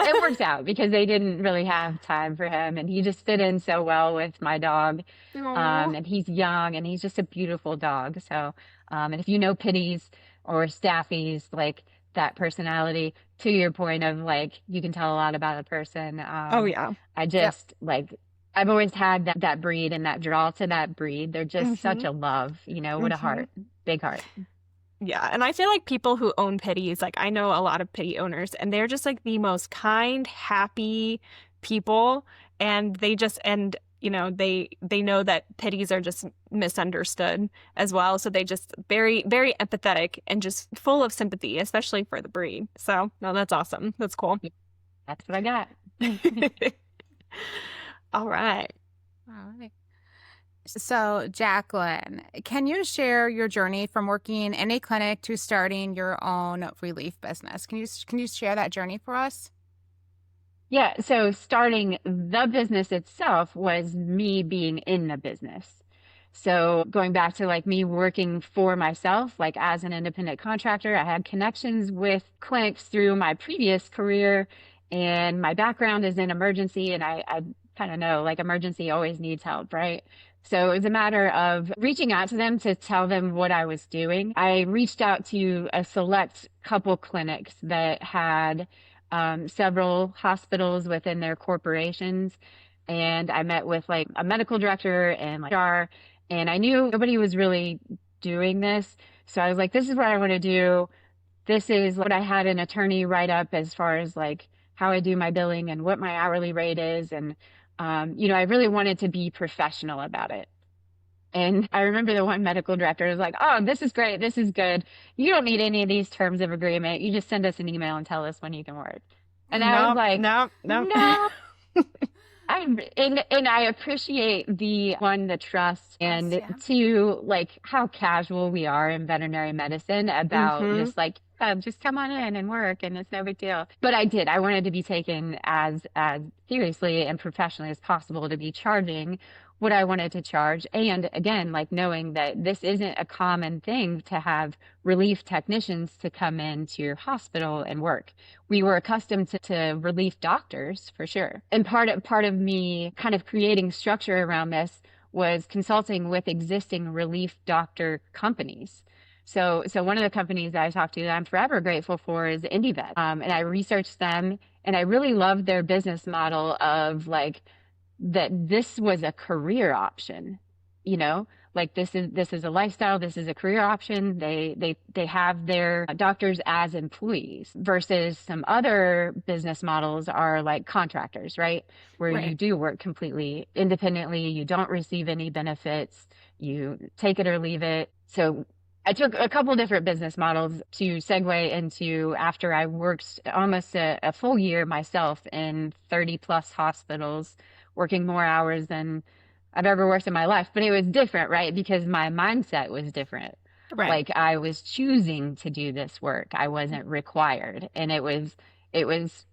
Speaker 3: It worked out because they didn't really have time for him. And he just fit in so well with my dog. And he's young and he's just a beautiful dog. So, and if you know pitties or staffies, like that personality, to your point of like, you can tell a lot about a person.
Speaker 1: Oh, yeah.
Speaker 3: I just like, I've always had that breed and that draw to that breed. They're just such a love, what a heart, big heart.
Speaker 1: Yeah, and I feel like people who own pitties, like I know a lot of pitty owners, and they're just like the most kind, happy people, and they know that pitties are just misunderstood as well, so they just very, very empathetic and just full of sympathy, especially for the breed. So, no, that's awesome. That's cool.
Speaker 3: That's what I got.
Speaker 1: All right.
Speaker 2: All right. So, Jacklyn, can you share your journey from working in a clinic to starting your own relief business? Can you share that journey for us?
Speaker 3: Yeah, so starting the business itself was me being in the business. So going back to like me working for myself, like as an independent contractor, I had connections with clinics through my previous career, and my background is in emergency, and I kind of know like emergency always needs help, right? So it was a matter of reaching out to them to tell them what I was doing. I reached out to a select couple clinics that had several hospitals within their corporations. And I met with like a medical director and like HR, and I knew nobody was really doing this. So I was like, this is what I want to do. This is what I had an attorney write up as far as like how I do my billing and what my hourly rate is. And, I really wanted to be professional about it. And I remember the one medical director was like, oh, this is great. This is good. You don't need any of these terms of agreement. You just send us an email and tell us when you can work. And I was
Speaker 1: Nope,
Speaker 3: like,
Speaker 1: nope, nope.
Speaker 3: no, and I appreciate the trust,
Speaker 2: Yes,
Speaker 3: and
Speaker 2: yeah.
Speaker 3: two, like how casual we are in veterinary medicine about
Speaker 1: Mm-hmm.
Speaker 3: just like just come on in and work and it's no big deal. But I wanted to be taken as seriously and professionally as possible, to be charging what I wanted to charge. And again, like knowing that this isn't a common thing to have relief technicians to come into your hospital and work. We were accustomed to relief doctors for sure. And part of me kind of creating structure around this was consulting with existing relief doctor companies. So one of the companies that I talked to that I'm forever grateful for is IndieVet. And I researched them, and I really loved their business model of like that this was a career option, you know, like this is a lifestyle, this is a career option. They have their doctors as employees versus some other business models are like contractors, right? Where you
Speaker 1: Right.
Speaker 3: do work completely independently, you don't receive any benefits, you take it or leave it. So I took a couple different business models to segue into after I worked almost a full year myself in 30 plus hospitals, working more hours than I've ever worked in my life. But it was different, right? Because my mindset was different.
Speaker 1: Right.
Speaker 3: Like I was choosing to do this work. I wasn't required. And it was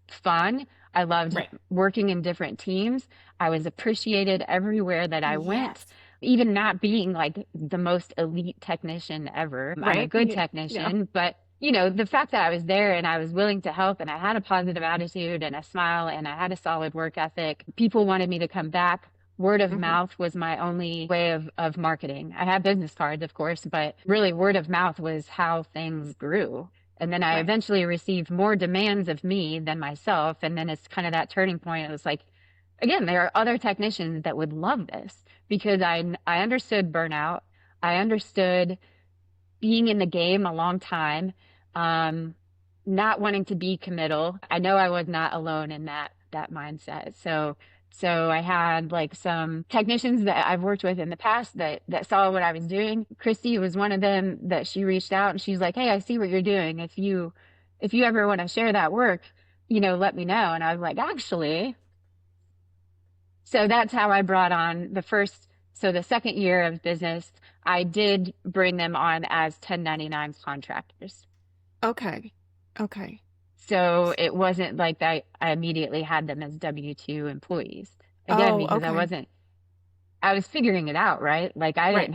Speaker 3: fun. I loved
Speaker 1: Right.
Speaker 3: working in different teams. I was appreciated everywhere that I went,
Speaker 2: Yes.
Speaker 3: even not being like the most elite technician ever. I'm a
Speaker 1: Right.
Speaker 3: good
Speaker 1: Yeah.
Speaker 3: technician, but the fact that I was there and I was willing to help and I had a positive attitude and a smile and I had a solid work ethic, people wanted me to come back. Word of
Speaker 1: Mm-hmm.
Speaker 3: mouth was my only way of marketing. I had business cards, of course, but really word of mouth was how things grew. And then I
Speaker 1: Right.
Speaker 3: eventually received more demands of me than myself. And then it's kind of that turning point. It was like, again, there are other technicians that would love this because I understood burnout. I understood being in the game a long time, um, not wanting to be committal. I know I was not alone in that mindset. So I had like some technicians that I've worked with in the past that saw what I was doing. Christy was one of them that she reached out and she's like, "Hey, I see what you're doing. If you ever want to share that work, let me know." And I was like, "Actually," so that's how I brought on the second year of business, I did bring them on as 1099 contractors.
Speaker 1: Okay. Okay.
Speaker 3: So it wasn't like I immediately had them as W-2 employees. Again,
Speaker 1: Oh,
Speaker 3: because
Speaker 1: okay.
Speaker 3: I was figuring it out, right? Like I
Speaker 1: Right.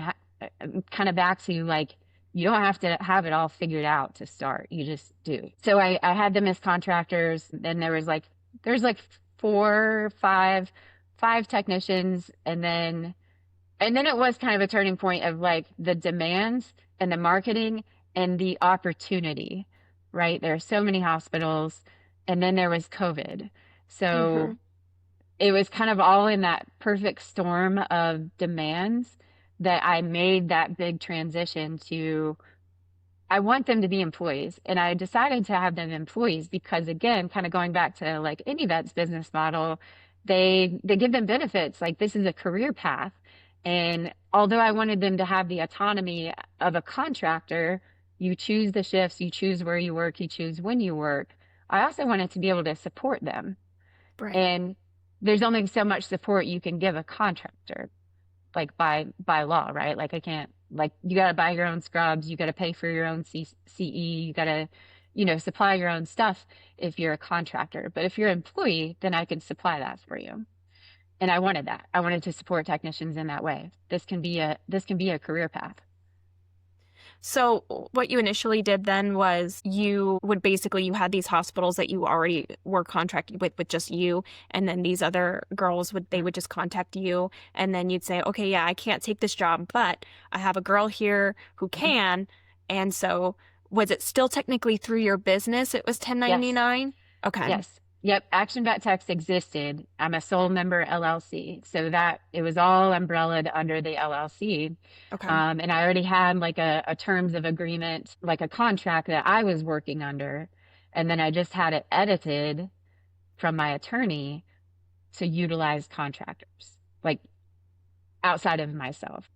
Speaker 3: didn't kind of back to like, you don't have to have it all figured out to start. You just do. So I had them as contractors. Then there's like four, five technicians. And then it was kind of a turning point of like the demands and the marketing and the opportunity, right? There are so many hospitals. And then there was COVID.
Speaker 1: Mm-hmm.
Speaker 3: So it was kind of all in that perfect storm of demands that I made that big transition to I want them to be employees. And I decided to have them employees because again, kind of going back to like IndieVet's business model, they give them benefits. Like this is a career path. And although I wanted them to have the autonomy of a contractor, you choose the shifts, you choose where you work, you choose when you work. I also wanted to be able to support them.
Speaker 1: Right.
Speaker 3: And there's only so much support you can give a contractor like by law, right? Like I can't like you got to buy your own scrubs, you got to pay for your own CE, you got to supply your own stuff if you're a contractor. But if you're an employee, then I can supply that for you. And I wanted that. I wanted to support technicians in that way. This can be a career path.
Speaker 1: So what you initially did then was you had these hospitals that you already were contracted with just you, and then these other girls would just contact you, and then you'd say, okay, yeah, I can't take this job, but I have a girl here who
Speaker 3: Mhm.
Speaker 1: can. And so was it still technically through your business? It was
Speaker 3: Yes.
Speaker 1: 1099? Okay.
Speaker 3: Yes. Yep. Action Vet Techs existed. I'm a sole member LLC. So that it was all umbrellaed under the LLC.
Speaker 1: Okay.
Speaker 3: And I already had like a terms of agreement, like a contract that I was working under. And then I just had it edited from my attorney to utilize contractors, like outside of myself.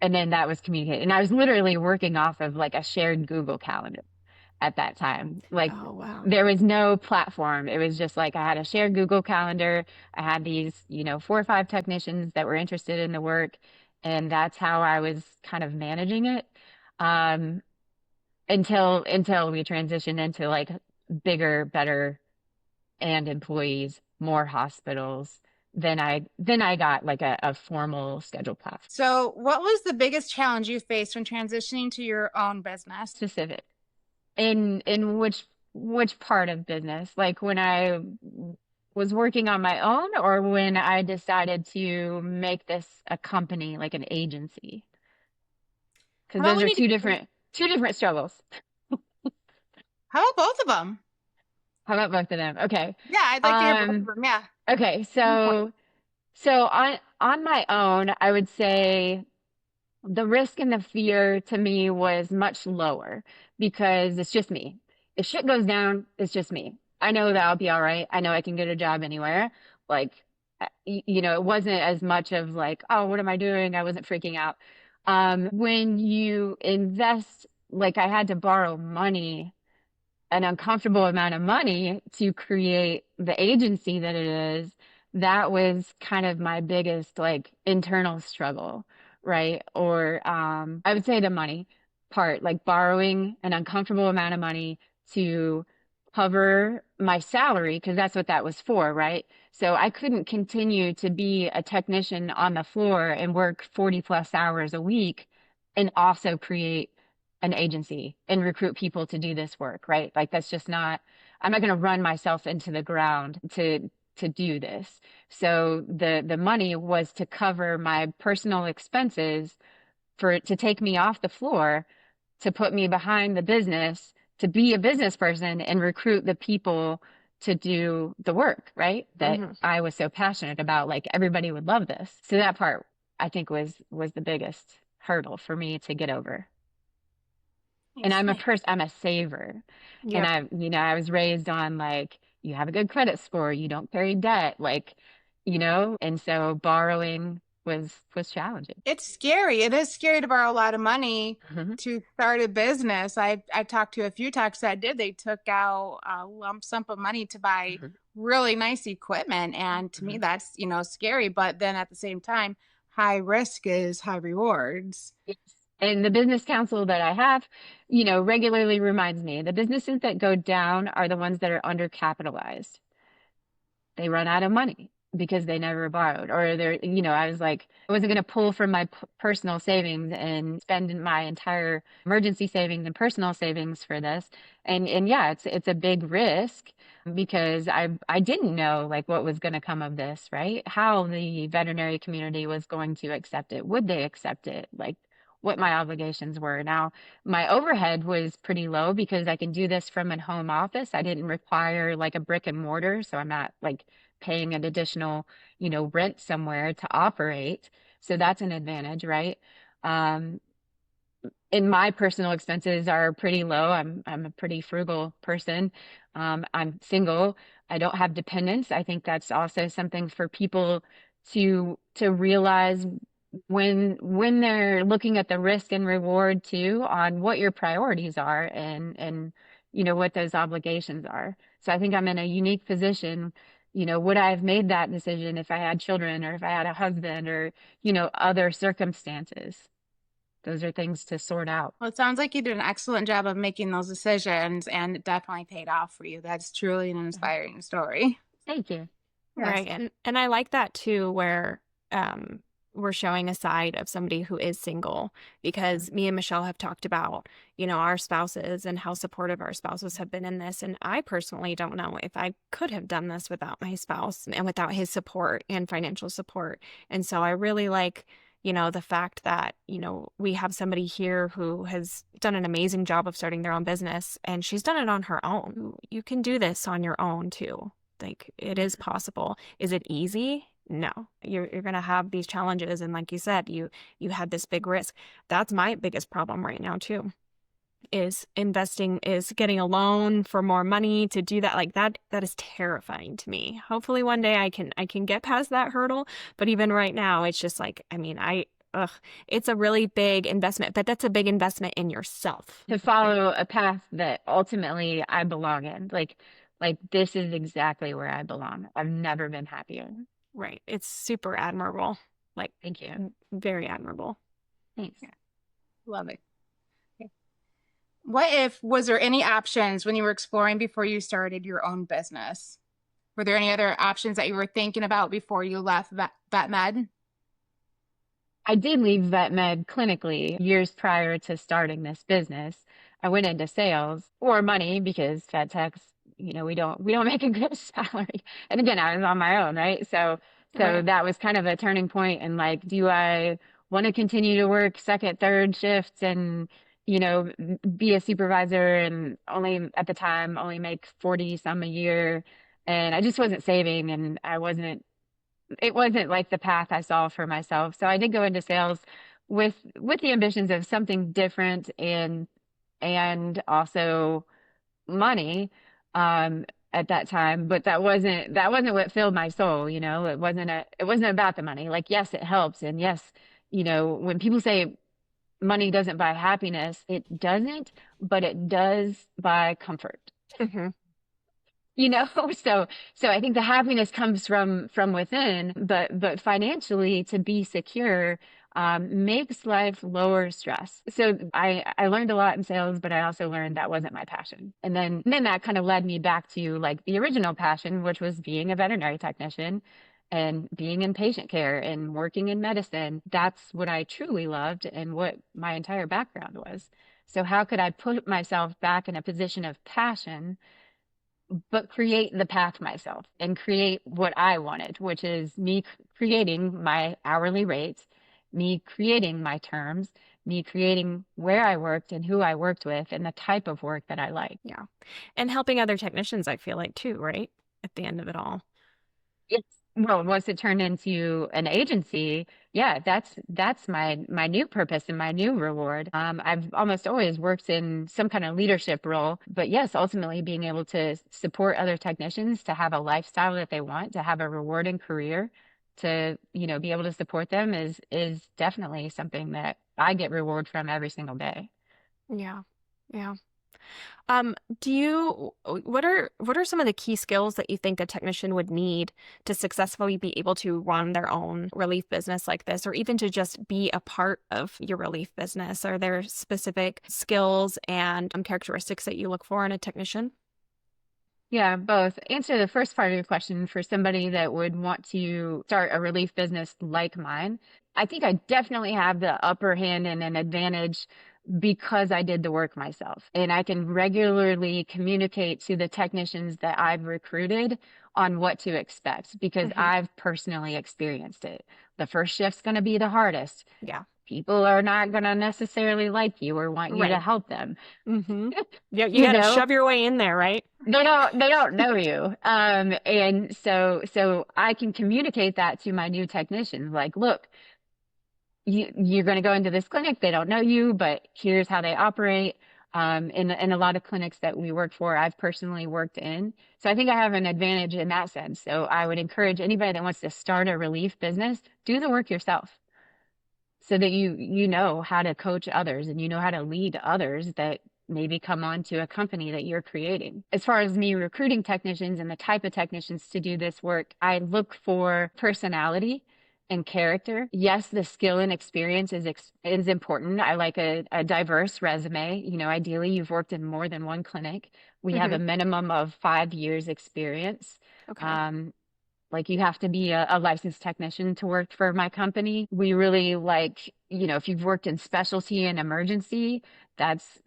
Speaker 3: And then that was communicated. And I was literally working off of like a shared Google Calendar at that time. Like
Speaker 1: Oh, wow.
Speaker 3: there was no platform. It was just like I had a shared Google Calendar. I had these, 4 or 5 technicians that were interested in the work, and that's how I was kind of managing it. Um, until we transitioned into like bigger, better and employees, more hospitals. Then I got like a formal schedule platform.
Speaker 2: So, what was the biggest challenge you faced when transitioning to your own business?
Speaker 3: Specific. In which part of business? Like when I was working on my own, or when I decided to make this a company, like an agency?
Speaker 2: How
Speaker 3: Because
Speaker 2: about
Speaker 3: those
Speaker 2: we
Speaker 3: are
Speaker 2: need to,
Speaker 3: two different struggles.
Speaker 2: how about both of them?
Speaker 3: How about both of them? Okay.
Speaker 2: Yeah, I'd like to hear both of
Speaker 3: Um,
Speaker 2: them. Yeah.
Speaker 3: okay,
Speaker 2: Point.
Speaker 3: so on my own, I would say the risk and the fear to me was much lower because it's just me. If shit goes down, it's just me. I know that I'll be all right. I know I can get a job anywhere. Like, it wasn't as much of like, oh, what am I doing? I wasn't freaking out. When you invest, like I had to borrow money, an uncomfortable amount of money to create the agency that it is, that was kind of my biggest like internal struggle, right? Or I would say the money part, like borrowing an uncomfortable amount of money to cover my salary, because that's what that was for, right? So I couldn't continue to be a technician on the floor and work 40 plus hours a week and also create an agency and recruit people to do this work, right? Like that's just not, I'm not going to run myself into the ground to do this. So the money was to cover my personal expenses, for it to take me off the floor, to put me behind the business, to be a business person and recruit the people to do the work, right? That
Speaker 1: Hmm.
Speaker 3: I was so passionate about, like everybody would love this. So that part I think was the biggest hurdle for me to get over.
Speaker 2: I
Speaker 3: And
Speaker 2: see.
Speaker 3: I'm a saver. And
Speaker 1: Yep.
Speaker 3: I was raised on like, you have a good credit score, you don't carry debt, like, and so borrowing was challenging.
Speaker 2: It's scary. It is scary to borrow a lot of money
Speaker 3: Mhm,
Speaker 2: to start a business. I talked to a few techs that did. They took out a lump sum of money to buy
Speaker 3: mhm,
Speaker 2: really nice equipment, and to me,
Speaker 3: mhm.
Speaker 2: that's scary. But then at the same time, high risk is high rewards.
Speaker 3: Yes. And the business counsel that I have, regularly reminds me the businesses that go down are the ones that are undercapitalized. They run out of money because they never borrowed, or I was like, I wasn't going to pull from my personal savings and spend my entire emergency savings and personal savings for this. And yeah, it's a big risk because I didn't know like what was going to come of this, right? How the veterinary community was going to accept it. Would they accept it? Like what my obligations were. Now, my overhead was pretty low because I can do this from a home office. I didn't require like a brick and mortar, so I'm not like paying an additional, rent somewhere to operate. So that's an advantage, right? Um, and my personal expenses are pretty low. I'm a pretty frugal person. I'm single. I don't have dependents. I think that's also something for people to realize when they're looking at the risk and reward too, on what your priorities are, and what those obligations are. So I think I'm in a unique position. Would I have made that decision if I had children, or if I had a husband, or other circumstances? Those are things to sort out.
Speaker 2: Well, it sounds like you did an excellent job of making those decisions, and it definitely paid off for you. That's truly an
Speaker 3: Mhm.
Speaker 2: inspiring story.
Speaker 3: Thank you.
Speaker 2: Yes.
Speaker 1: Right. And I like that too, where um we're showing a side of somebody who is single, because me and Michelle have talked about, our spouses and how supportive our spouses have been in this. And I personally don't know if I could have done this without my spouse and without his support and financial support. And so I really like, the fact that, we have somebody here who has done an amazing job of starting their own business, and she's done it on her own. You can do this on your own too. Like, it is possible. Is it easy? No. You're gonna have these challenges, and like you said, you had this big risk. That's my biggest problem right now too. Is investing, is getting a loan for more money to do that. Like that is terrifying to me. Hopefully one day I can get past that hurdle, but even right now it's just like, I mean, ugh, it's a really big investment, but that's a big investment in yourself.
Speaker 3: To follow a path that ultimately I belong in. Like this is exactly where I belong. I've never been happier.
Speaker 1: Right. It's super admirable. Like,
Speaker 3: Thank you.
Speaker 1: very admirable.
Speaker 3: Thanks.
Speaker 2: Love it. What if, was there any options when you were exploring before you started your own business? Were there any other options that you were thinking about before you left vet med?
Speaker 3: I did leave vet med clinically years prior to starting this business. I went into sales or money because vet techs, we don't make a good salary. And again, I was on my own, right? So
Speaker 1: Right.
Speaker 3: that was kind of a turning point. And like, do I want to continue to work second, third shifts and, be a supervisor and only at the time only make 40 some a year? And I just wasn't saving and it wasn't like the path I saw for myself. So I did go into sales with the ambitions of something different and also money at that time, but that wasn't what filled my soul, it wasn't about the money. Like yes, it helps, and yes, when people say money doesn't buy happiness, it doesn't, but it does buy comfort.
Speaker 1: Hmm.
Speaker 3: you know so I think the happiness comes from within, but financially to be secure makes life lower stress. So I learned a lot in sales, but I also learned that wasn't my passion. And then that kind of led me back to like the original passion, which was being a veterinary technician and being in patient care and working in medicine. That's what I truly loved and what my entire background was. So how could I put myself back in a position of passion but create the path myself and create what I wanted, which is me creating my hourly rates, me creating my terms, me creating where I worked and who I worked with and the type of work that I like.
Speaker 1: Yeah. And helping other technicians, I feel like too, right? At the end of it all.
Speaker 3: Yes. Well, once it turned into an agency, yeah, that's my new purpose and my new reward. I've almost always worked in some kind of leadership role, but yes, ultimately being able to support other technicians to have a lifestyle that they want, to have a rewarding career, to, be able to support them is definitely something that I get reward from every single day.
Speaker 1: Yeah. Yeah. Do you, what are some of the key skills that you think a technician would need to successfully be able to run their own relief business like this, or even to just be a part of your relief business? Are there specific skills and characteristics that you look for in a technician?
Speaker 3: Yeah, both. Answer the first part of your question for somebody that would want to start a relief business like mine. I think I definitely have the upper hand and an advantage because I did the work myself. And I can regularly communicate to the technicians that I've recruited on what to expect because
Speaker 1: Hmm.
Speaker 3: I've personally experienced it. The first shift's going to be the hardest.
Speaker 1: Yeah.
Speaker 3: People are not going to necessarily like you or want you to
Speaker 1: Right.
Speaker 3: help them.
Speaker 1: Hmm. Yeah, you
Speaker 3: You
Speaker 1: got to
Speaker 3: know,
Speaker 1: shove your way in there, right?
Speaker 3: they don't know you. And so I can communicate that to my new technicians. Like, look, you're going to go into this clinic. They don't know you, but here's how they operate. In a lot of clinics that we work for, I've personally worked in. So I think I have an advantage in that sense. So I would encourage anybody that wants to start a relief business, do the work yourself so that you know how to coach others and you know how to lead others that maybe come on to a company that you're creating. As far as me recruiting technicians and the type of technicians to do this work, I look for personality and character. Yes, the skill and experience is important. I like a diverse resume. Ideally, you've worked in more than one clinic. We have
Speaker 1: Hmm.
Speaker 3: a minimum of 5 years experience.
Speaker 1: Okay.
Speaker 3: Um, Like you have to be a licensed technician to work for my company. We really like, if you've worked in specialty and emergency, that's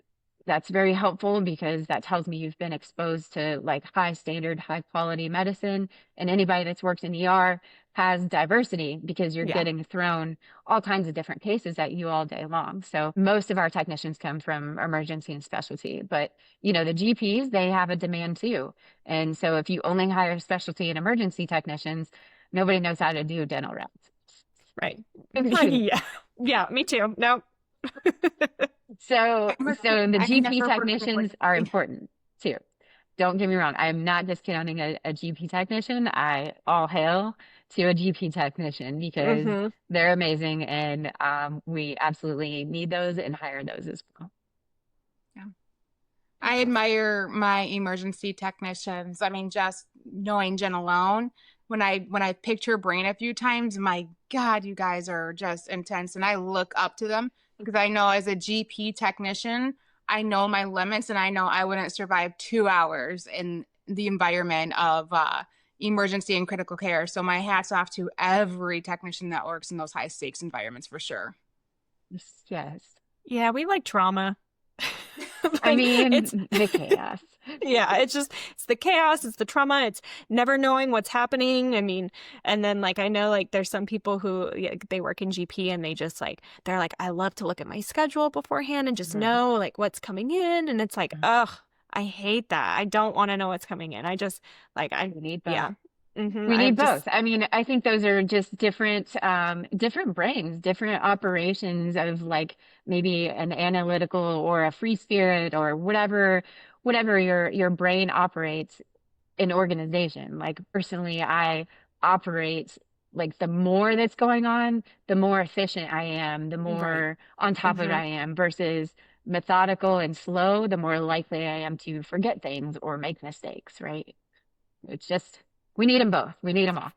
Speaker 3: that's very helpful because that tells me you've been exposed to like high standard, high quality medicine. And anybody that's worked in ER has diversity because you're
Speaker 1: Yeah.
Speaker 3: getting thrown all kinds of different cases at you all day long. So most of our technicians come from emergency and specialty, but the GPs, they have a demand too. And so if you only hire specialty and emergency technicians, nobody knows how to do dental routes,
Speaker 1: Right.
Speaker 3: including me.
Speaker 1: Yeah. Yeah, me too. No.
Speaker 3: So, so the
Speaker 2: I
Speaker 3: GP
Speaker 2: never worked for
Speaker 3: technicians are important too. Don't get me wrong. I'm not discounting a GP technician. I all hail to a GP technician because
Speaker 1: Hmm.
Speaker 3: they're amazing and we absolutely need those and hire those as well.
Speaker 2: Yeah. I admire my emergency technicians. I mean, just knowing Jen alone, when I picked her brain a few times, my God, you guys are just intense, and I look up to them because I know as a GP technician, I know my limits, and I know I wouldn't survive 2 hours in the environment of emergency and critical care. So my hat's off to every technician that works in those high stakes environments for sure.
Speaker 3: Yes.
Speaker 1: Yeah, we like trauma.
Speaker 3: I
Speaker 1: Like it's
Speaker 3: mean, the chaos.
Speaker 1: yeah, it's the chaos, it's the trauma, it's never knowing what's happening. I mean, and then like I know like there's some people who yeah, they work in GP and they just like they're like I love to look at my schedule beforehand and just
Speaker 3: Mhm.
Speaker 1: know like what's coming in and it's like ugh, I hate that. I don't want to know what's coming in. I just like I
Speaker 3: We need both.
Speaker 1: yeah.
Speaker 3: We
Speaker 1: I
Speaker 3: need both.
Speaker 1: just
Speaker 3: I mean, I think those are just different brains, different operations of like maybe an analytical or a free spirit or whatever your brain operates in organization. Like personally, I operate like the more that's going on, the more efficient I am, the
Speaker 1: right.
Speaker 3: more on top of it
Speaker 1: Hmm.
Speaker 3: I am versus methodical and slow, the more likely I am to forget things or make mistakes, right? It's just, we need them both. We need them all.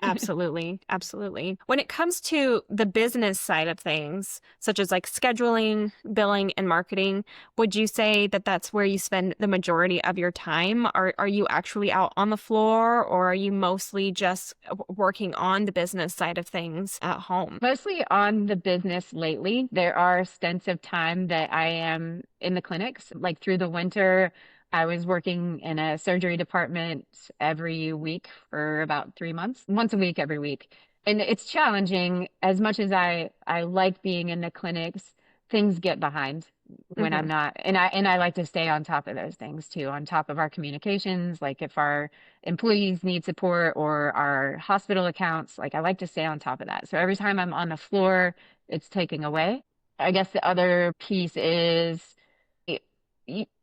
Speaker 1: Absolutely. Absolutely. When it comes to the business side of things, such as like scheduling, billing, and marketing, would you say that that's where you spend the majority of your time? Are you actually out on the floor or are you mostly just working on the business side of things at home?
Speaker 3: Mostly on the business lately. There are stints of time that I am in the clinics. Like through the winter, I was working in a surgery department every week for about 3 months, once a week, every week. And it's challenging as much as I like being in the clinics, things get behind when I'm
Speaker 1: Hmm.
Speaker 3: not. And I like to stay on top of those things too, on top of our communications. Like if our employees need support or our hospital accounts. Like I like to stay on top of that. So every time I'm on the floor, it's taking away. I guess the other piece is,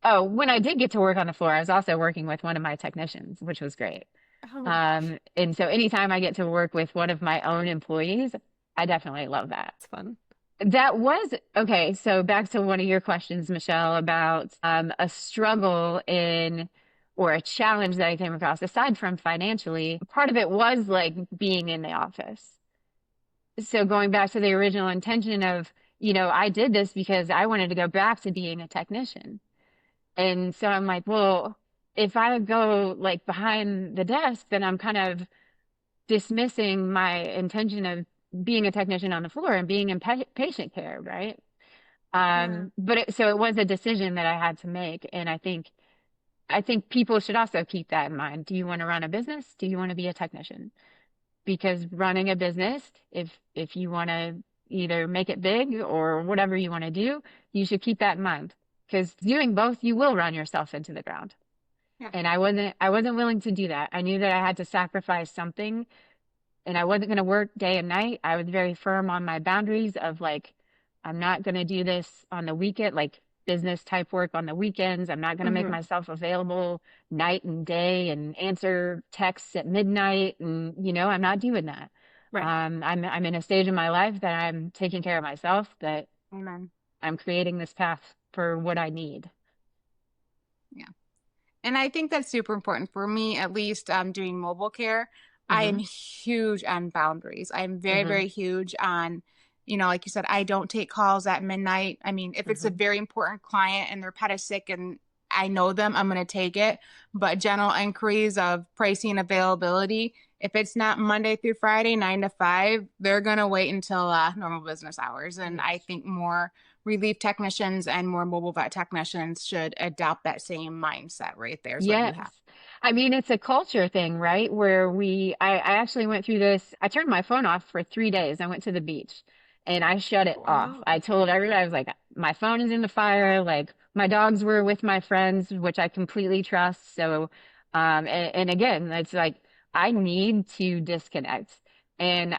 Speaker 3: oh, when I did get to work on the floor, I was also working with one of my technicians, which was great.
Speaker 1: Oh,
Speaker 3: And so anytime I get to work with one of my own employees, I definitely love that.
Speaker 1: it's fun.
Speaker 3: That was okay. So back to one of your questions, Michelle, about a struggle in or a challenge that I came across, aside from financially, part of it was like being in the office. So going back to the original intention of, I did this because I wanted to go back to being a technician. And so I'm like, well, if I go like behind the desk, then I'm kind of dismissing my intention of being a technician on the floor and being in patient care, right?
Speaker 1: Yeah.
Speaker 3: So it was a decision that I had to make, and I think people should also keep that in mind. Do you want to run a business? Do you want to be a technician? Because running a business, if you want to either make it big or whatever you want to do, you should keep that in mind. Because doing both, you will run yourself into the ground.
Speaker 2: Yeah.
Speaker 3: And I wasn't willing to do that. I knew that I had to sacrifice something and I wasn't going to work day and night. I was very firm on my boundaries of like, I'm not going to do this on the weekend, like business type work on the weekends. I'm not going to make
Speaker 1: Hmm.
Speaker 3: myself available night and day and answer texts at midnight. And, I'm not doing that.
Speaker 1: Right.
Speaker 3: I'm in a stage in my life that I'm taking care of myself, that
Speaker 2: Amen.
Speaker 3: I'm creating this path for what I need.
Speaker 2: Yeah. And I think that's super important for me, at least doing mobile care. I am
Speaker 3: Hmm.
Speaker 2: huge on boundaries. I'm very,
Speaker 3: Hmm.
Speaker 2: very huge on, like you said, I don't take calls at midnight. I mean, if it's a
Speaker 3: Hmm.
Speaker 2: very important client and their pet is sick and I know them, I'm going to take it. But general inquiries of pricing availability, if it's not Monday through Friday, 9 to 5, they're going to wait until normal business hours. And I think more relief technicians and more mobile vet technicians should adopt that same mindset right there is what you
Speaker 3: Yes.
Speaker 2: have.
Speaker 3: I mean, it's a culture thing, right? Where I actually went through this. I turned my phone off for 3 days. I went to the beach and I shut it off.
Speaker 1: Wow.
Speaker 3: I told everybody, I was like, my phone is in the fire. Like my dogs were with my friends, which I completely trust. So, and again, it's like, I need to disconnect and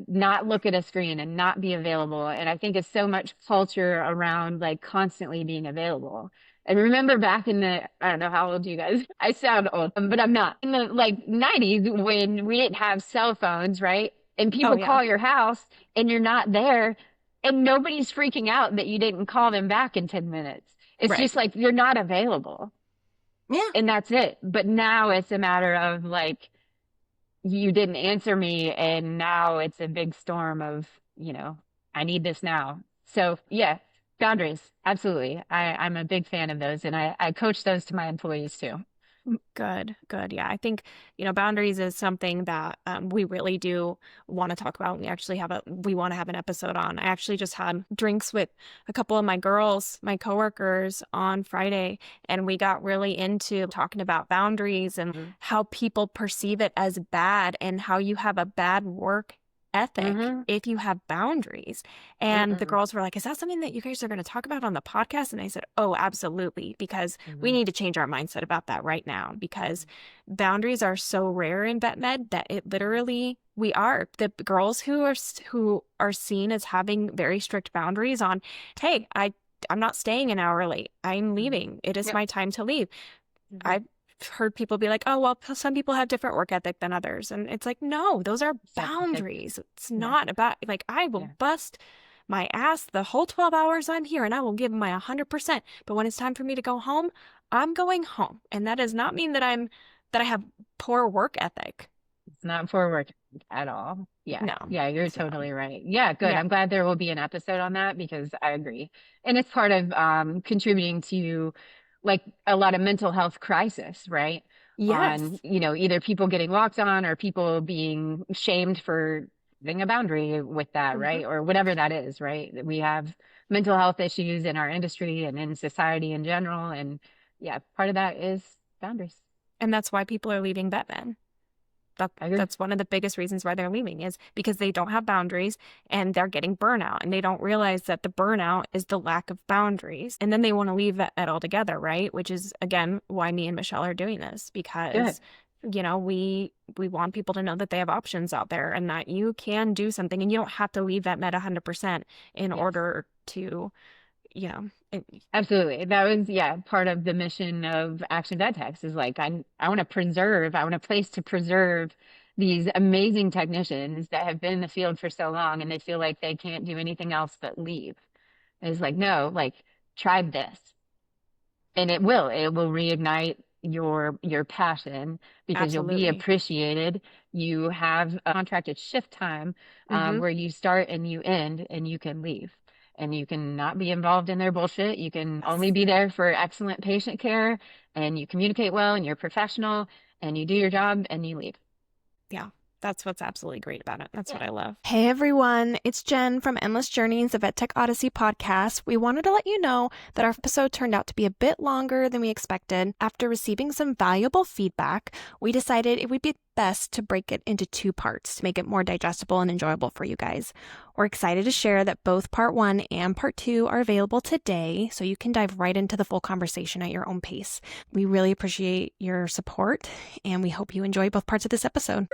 Speaker 3: not look at a screen and not be available. And I think it's so much culture around like constantly being available. And remember back in the, I don't know how old you guys, I sound old, but I'm not. In the like 90s when we didn't have cell phones, right? And
Speaker 1: Oh
Speaker 3: people
Speaker 1: yeah.
Speaker 3: call your house and you're not there and nobody's freaking out that you didn't call them back in 10 minutes. It's
Speaker 1: Right.
Speaker 3: just like you're not available
Speaker 2: Yeah.
Speaker 3: and that's it. But now it's a matter of like, you didn't answer me and now it's a big storm of, I need this now. So yeah, boundaries. Absolutely. I'm a big fan of those and I coach those to my employees too.
Speaker 1: Good, good. Yeah, I think, boundaries is something that we really do want to talk about. We want to have an episode on. I actually just had drinks with a couple of my girls, my coworkers on Friday, and we got really into talking about boundaries and how people perceive it as bad and how you have a bad work ethic if you have boundaries. And the girls were like, is that something that you guys are going to talk about on the podcast? And I said, oh, absolutely, because we need to change our mindset about that right now, because boundaries are so rare in vet med that it literally, we are the girls who are seen as having very strict boundaries on, hey, I'm not staying an hour late. I'm leaving. It is my time to leave. I've heard people be like, oh, well, some people have different work ethic than others. And it's like, no, those are boundaries. It's not about, like, I will bust my ass the whole 12 hours I'm here and I will give my 100%. But when it's time for me to go home, I'm going home. And that does not mean that I have poor work ethic.
Speaker 3: It's not poor work at all. Yeah.
Speaker 1: No.
Speaker 3: Yeah, you're totally right. Yeah, good.
Speaker 1: Yeah.
Speaker 3: I'm glad there will be an episode on that because I agree. And it's part of contributing to like a lot of mental health crisis, right?
Speaker 1: Yes.
Speaker 3: On, either people getting walked on or people being shamed for having a boundary with that, right? Or whatever that is, right? We have mental health issues in our industry and in society in general. And yeah, part of that is boundaries.
Speaker 1: And that's why people are leaving vet med. That's one of the biggest reasons why they're leaving is because they don't have boundaries and they're getting burnout and they don't realize that the burnout is the lack of boundaries. And then they want to leave it altogether, right? Which is, again, why me and Michelle are doing this because, we want people to know that they have options out there and that you can do something and you don't have to leave that med 100% in order to,
Speaker 3: Absolutely. That was, part of the mission of Action Vet Techs is like, I want a place to preserve these amazing technicians that have been in the field for so long and they feel like they can't do anything else but leave. It's like, no, like try this. And it will reignite your passion because you'll be appreciated. You have a contracted shift time where you start and you end and you can leave. And you can not be involved in their bullshit. You can only be there for excellent patient care and you communicate well and you're professional and you do your job and you leave.
Speaker 1: Yeah. That's what's absolutely great about it. That's what I love. Hey, everyone. It's Jen from Endless Journeys, the Vet Tech Odyssey podcast. We wanted to let you know that our episode turned out to be a bit longer than we expected. After receiving some valuable feedback, we decided it would be best to break it into 2 parts to make it more digestible and enjoyable for you guys. We're excited to share that both part 1 and part 2 are available today, so you can dive right into the full conversation at your own pace. We really appreciate your support, and we hope you enjoy both parts of this episode.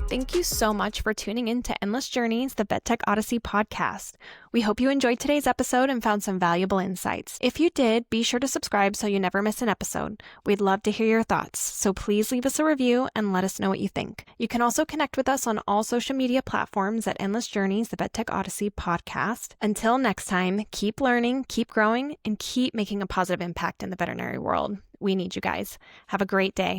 Speaker 1: Thank Thank you so much for tuning in to Endless Journeys, the VetTech Odyssey podcast. We hope you enjoyed today's episode and found some valuable insights. If you did, be sure to subscribe so you never miss an episode. We'd love to hear your thoughts, so please leave us a review and let us know what you think. You can also connect with us on all social media platforms at Endless Journeys, the VetTech Odyssey podcast. Until next time, keep learning, keep growing, and keep making a positive impact in the veterinary world. We need you guys. Have a great day.